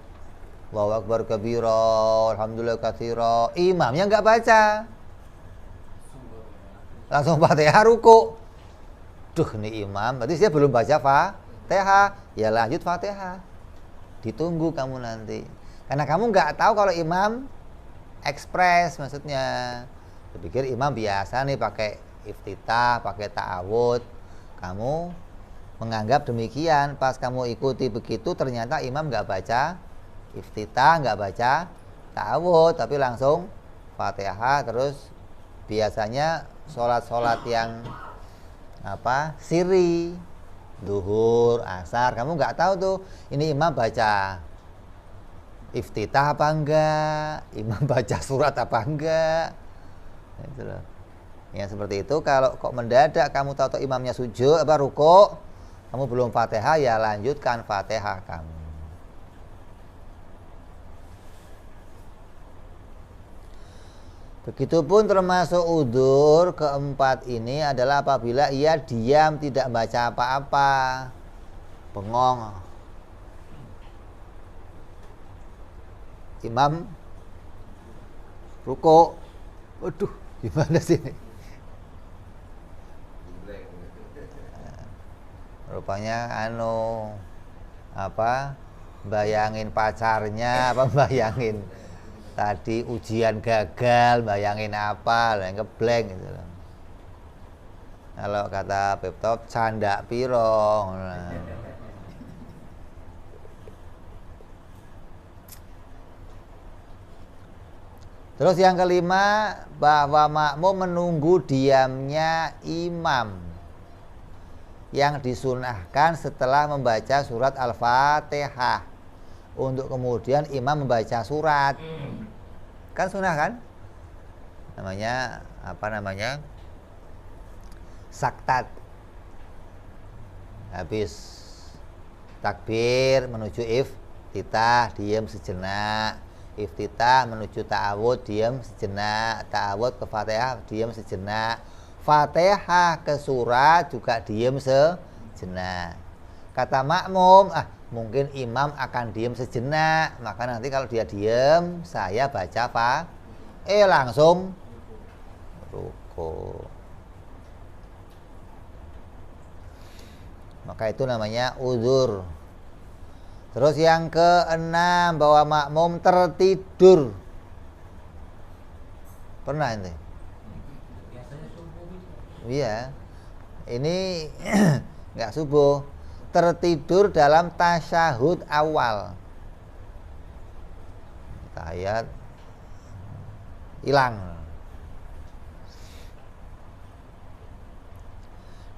S1: Allahu akbar kabira, alhamdulillah katsira. Imamnya nggak baca, langsung Fatihah ruku. Duh, ini imam, berarti dia belum baca Fatihah. Ya lanjut Fatihah, ditunggu kamu nanti, karena kamu nggak tahu kalau imam ekspres, maksudnya pikir imam biasa nih pakai iftitah, pakai ta'awud. Kamu menganggap demikian, pas kamu ikuti begitu ternyata imam nggak baca iftitah, nggak baca ta'awud, tapi langsung Fatihah. Terus biasanya sholat-sholat yang siri, duhur, asar, kamu nggak tahu tuh ini imam baca iftitah apa enggak, imam baca surat apa enggak. Itu loh. Ya seperti itu. Kalau kok mendadak kamu tahu imamnya sujud rukuk, kamu belum Fatihah, ya lanjutkan Fatihah kamu. Begitupun termasuk udzur keempat ini adalah apabila ia diam tidak baca apa-apa, bengong. Imam rukuk, waduh, gimana sih ini? Rupanya bayangin pacarnya, bayangin tadi ujian gagal, bayangin apa, ngeblank gitu loh. Kalau kata Peptop, canda piro. Terus yang kelima, bahwa makmum menunggu diamnya imam yang disunahkan setelah membaca surat Al-Fatihah, untuk kemudian imam membaca surat. Kan sunnah kan? Namanya apa namanya? Saktat. Habis takbir menuju iftitah, diam sejenak. Iftitah menuju ta'awud, diam sejenak. Ta'awud ke Fatihah, diam sejenak. Fatihah ke surat juga diam sejenak. Kata makmum, mungkin imam akan diam sejenak, maka nanti kalau dia diam, saya baca apa? Langsung ruku. Maka itu namanya uzur. Terus yang keenam, bahwa makmum tertidur. Pernah ini?
S3: Biasanya subuh itu.
S1: Iya. Ini nggak subuh. Tertidur dalam tasyahud awal. Tahiyat hilang.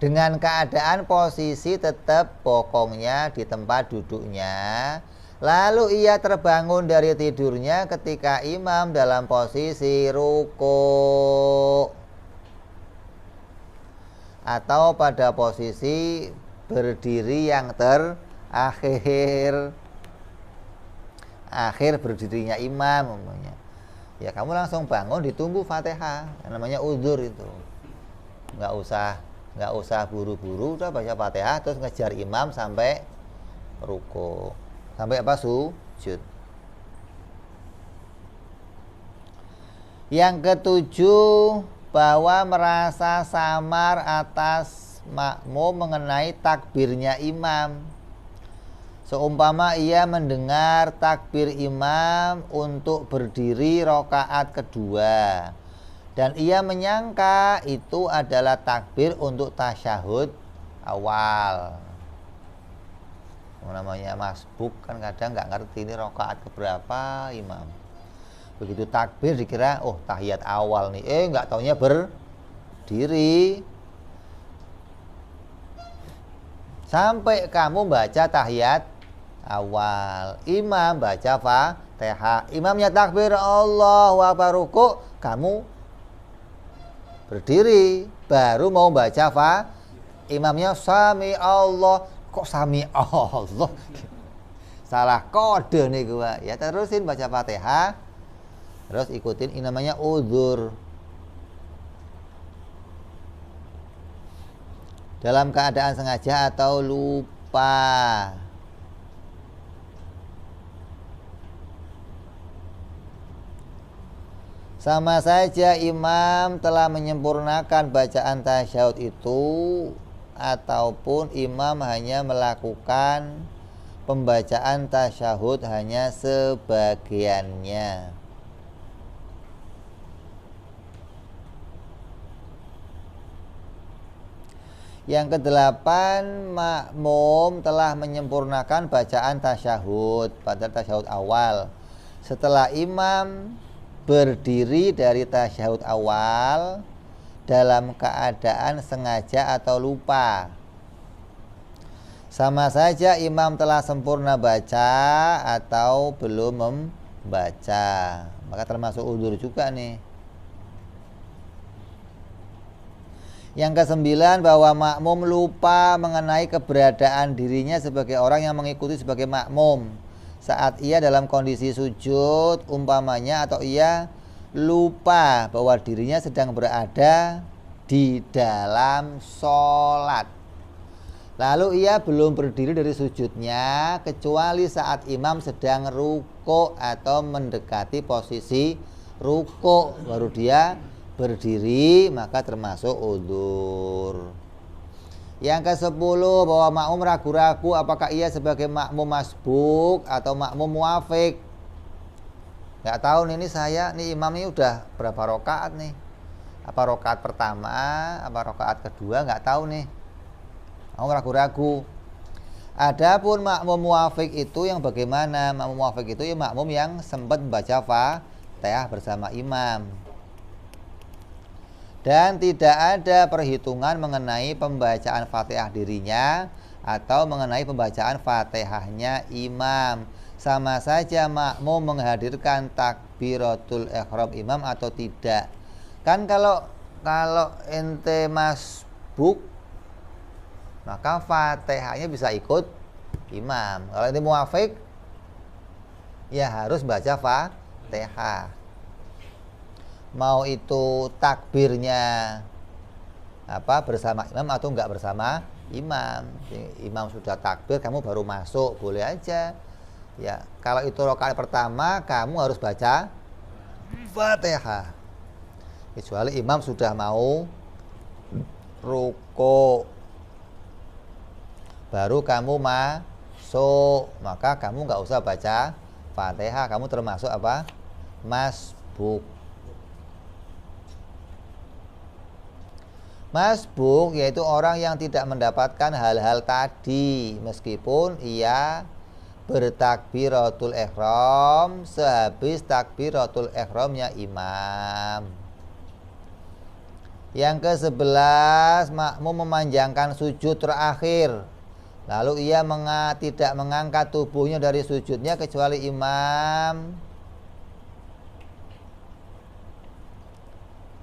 S1: Dengan keadaan posisi tetap bokongnya di tempat duduknya. Lalu ia terbangun dari tidurnya ketika imam dalam posisi ruku, atau pada posisi berdiri yang terakhir, akhir berdirinya imam umpamanya. Ya kamu langsung bangun, ditunggu Fatihah. Yang namanya uzur itu. Nggak usah buru-buru, udah baca Fatihah terus ngejar imam sampai ruku, sampai apa? Sujud. Yang ketujuh, bahwa merasa samar atas makmum mengenai takbirnya imam. Seumpama ia mendengar takbir imam untuk berdiri rakaat kedua, dan ia menyangka itu adalah takbir untuk tasyahud awal. Namanya masbuk kan kadang nggak ngerti ini rakaat keberapa imam. Begitu takbir dikira tahiyat awal nih, nggak taunya berdiri. Sampai kamu baca tahiyat awal, imam baca Fatihah, imamnya takbir Allahu Akbar ruku, kamu berdiri, baru mau baca imamnya sami Allah. Kok sami Allah? Salah kode nih gua. Ya terusin baca Fatihah, terus ikutin, ini namanya uzur. Dalam keadaan sengaja atau lupa. Sama saja imam telah menyempurnakan bacaan tasyahud itu, ataupun imam hanya melakukan pembacaan tasyahud hanya sebagiannya. Yang kedelapan, makmum telah menyempurnakan bacaan tasyahud pada tasyahud awal setelah imam berdiri dari tasyahud awal dalam keadaan sengaja atau lupa. Sama saja imam telah sempurna baca atau belum membaca, maka termasuk uzur juga nih. Yang kesembilan, bahwa makmum lupa mengenai keberadaan dirinya sebagai orang yang mengikuti sebagai makmum saat ia dalam kondisi sujud umpamanya, atau ia lupa bahwa dirinya sedang berada di dalam sholat, lalu ia belum berdiri dari sujudnya kecuali saat imam sedang ruku atau mendekati posisi ruku, baru dia berdiri, maka termasuk uzur. Yang ke-10, bahwa makmum ragu-ragu apakah ia sebagai makmum masbuk atau makmum muafik. Nggak tahu nih, ini saya nih imam ini udah berapa rakaat nih, apa rakaat pertama, apa rakaat kedua, nggak tahu nih. Makmum ragu-ragu. Adapun makmum muafik itu yang bagaimana? Makmum muafik itu ya makmum yang sempat membaca Fatihah bersama imam. Dan tidak ada perhitungan mengenai pembacaan Fatihah dirinya atau mengenai pembacaan Fatihahnya imam. Sama saja makmum menghadirkan takbiratul ihram imam atau tidak. Kan kalau ente masbuk, maka Fatihahnya bisa ikut imam. Kalau ente muafik, ya harus baca Fatihah. Mau itu takbirnya bersama imam atau enggak bersama imam. Imam sudah takbir, kamu baru masuk, boleh aja. Ya, kalau itu rakaat pertama, kamu harus baca Fatihah. Kecuali imam sudah mau ruku, baru kamu masuk, maka kamu nggak usah baca Fatihah. Kamu termasuk masbuk. Masbuk yaitu orang yang tidak mendapatkan hal-hal tadi meskipun ia bertakbiratul ihram sehabis takbiratul ihramnya imam. Yang ke-11, makmum memanjangkan sujud terakhir. Lalu ia tidak mengangkat tubuhnya dari sujudnya kecuali imam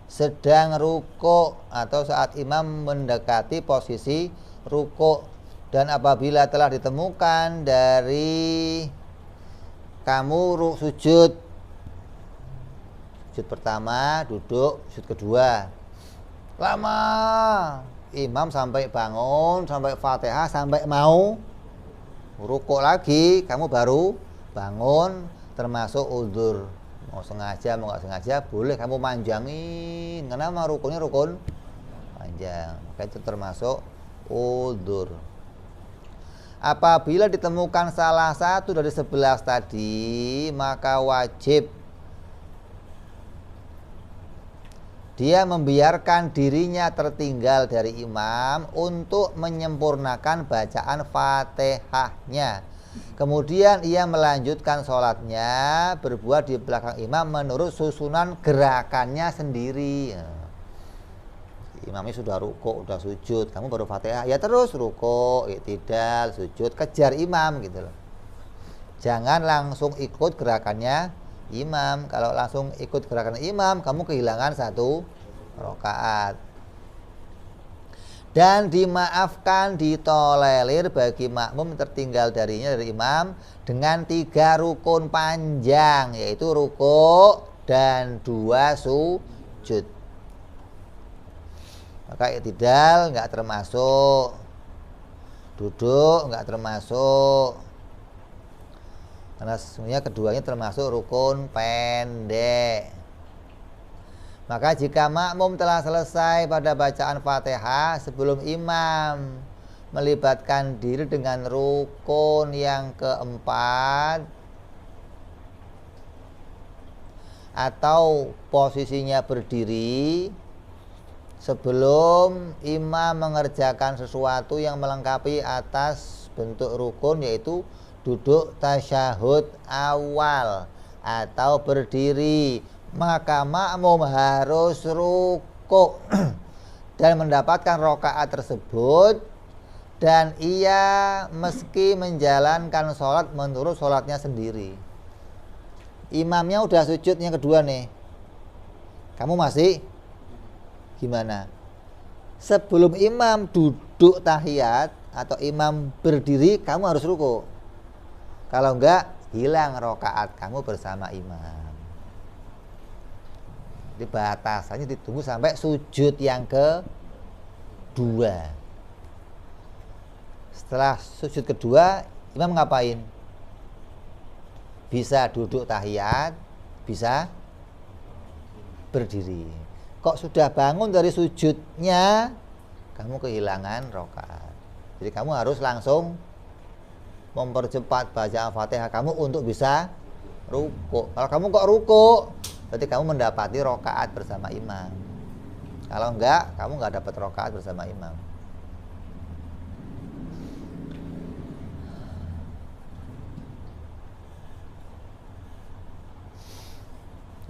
S1: sedang ruku atau saat imam mendekati posisi ruku. Dan apabila telah ditemukan dari kamu sujud pertama, duduk, sujud kedua, lama imam sampai bangun, sampai Fatihah, sampai mau ruku lagi, kamu baru bangun, termasuk udzur. Mau sengaja mau nggak sengaja boleh kamu manjangin, karena rukunnya rukun panjang, maka itu termasuk udzur. Apabila ditemukan salah satu dari 11 tadi, maka wajib dia membiarkan dirinya tertinggal dari imam untuk menyempurnakan bacaan Fatihahnya. Kemudian ia melanjutkan sholatnya berbuat di belakang imam menurut susunan gerakannya sendiri. Imamnya sudah ruku, sudah sujud, kamu baru Fatihah, ya terus ruku, i'tidal, sujud, kejar imam gitu loh. Jangan langsung ikut gerakannya imam. Kalau langsung ikut gerakan imam, kamu kehilangan 1 rakaat. Dan dimaafkan, ditolerir bagi makmum tertinggal dari imam dengan 3 rukun panjang, yaitu ruku dan 2 sujud. Maka i'tidal nggak termasuk, duduk nggak termasuk, karena sebenarnya keduanya termasuk rukun pendek. Maka jika makmum telah selesai pada bacaan Fatihah sebelum imam melibatkan diri dengan rukun yang keempat atau posisinya berdiri sebelum imam mengerjakan sesuatu yang melengkapi atas bentuk rukun, yaitu duduk tasyahud awal atau berdiri, maka makmum harus ruku dan mendapatkan rakaat tersebut, dan ia meski menjalankan sholat menurut sholatnya sendiri. Imamnya udah sujud yang kedua nih, kamu masih gimana? Sebelum imam duduk tahiyat atau imam berdiri, kamu harus ruku. Kalau enggak, hilang rakaat kamu bersama imam. Jadi batasannya ditunggu sampai sujud yang kedua. Setelah sujud kedua, imam ngapain? Bisa duduk tahiyat, bisa berdiri. Kok sudah bangun dari sujudnya, kamu kehilangan rakaat. Jadi kamu harus langsung mempercepat bacaan Fatihah kamu untuk bisa ruku. Kalau kamu kok ruku, berarti kamu mendapati rakaat bersama imam. Kalau enggak, kamu enggak dapat rakaat bersama imam.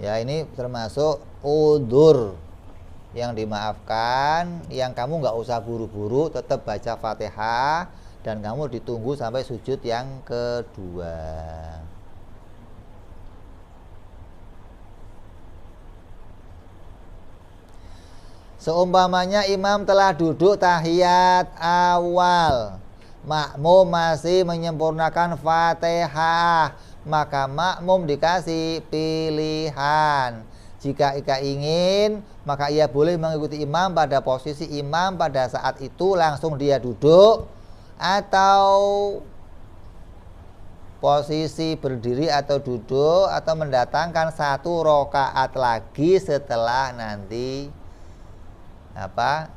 S1: Ya, ini termasuk udzur yang dimaafkan, yang kamu nggak usah buru-buru, tetap baca Fatihah dan kamu ditunggu sampai sujud yang kedua. Seumpamanya imam telah duduk tahiyat awal, makmum masih menyempurnakan Fatihah, maka makmum dikasih pilihan. Jika ingin, maka ia boleh mengikuti imam pada posisi imam pada saat itu, langsung dia duduk, atau posisi berdiri atau duduk, atau mendatangkan 1 rakaat lagi setelah nanti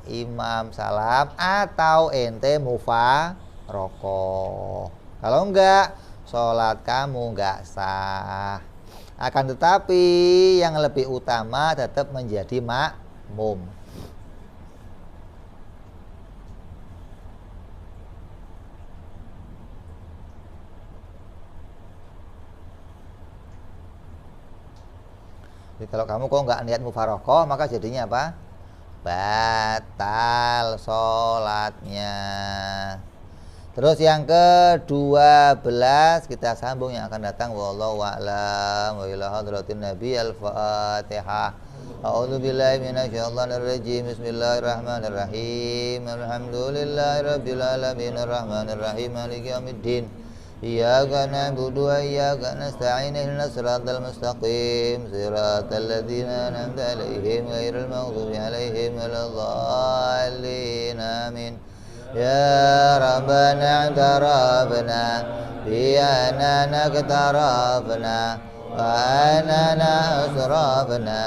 S1: imam salam, atau ente mufarokoh. Kalau enggak, sholat kamu enggak sah. Akan tetapi yang lebih utama tetap menjadi makmum. Jadi kalau kamu kok nggak niat mufarokoh, maka jadinya apa? Batal sholatnya. Terus yang ke-12 kita sambung yang akan datang. Wallahu a'lam. Wa ila hadratin nabi. Al-Fatihah. A'udzubillahi minasyaitonir rajim. Bismillahirrahmanirrahim. Alhamdulillahirabbil alamin arrahmanir rahim maliki yaumiddin. Iyyaka na'budu wa iyyaka nasta'in ihdinas siratal mustaqim siratal ladzina an'amta 'alaihim ghairil maghdubi 'alaihim waladdallin amin. Ya Rabbana i'tarafna bi annana iktarafna wa annana asrafna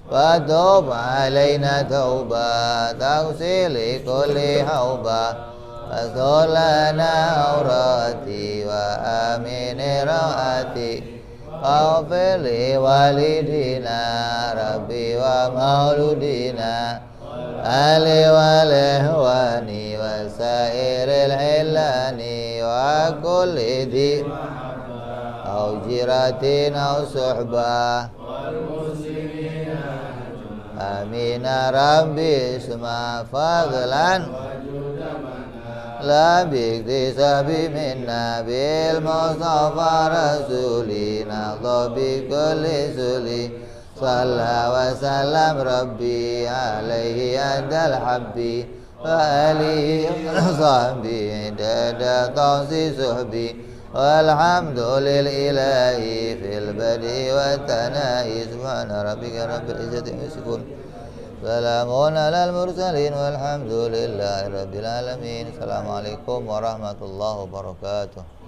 S1: wa tub 'alaina tauba taghsil kulli hauba Fasolana aurati wa amin rawati Aghfirli walidina Rabbi wa mauludina Ali wal ihwani wa sairil hilani wa kulli di Au jiratin au suhbah Amina Rabbi isma fadlan La biktisabi minna bil Mustafa Rasulina Dhabi kulli suli Salla wa salam Rabbi alaihi adal habbi Wa alihi wa sahbihi dada tawsi suhbi Walhamdulillahi fil badi wa tanahi Subhana rabbika rabbil izzati yasifun Salamun alal mursalin walhamdulillahi rabbil alamin. Assalamualaikum warahmatullahi wabarakatuh.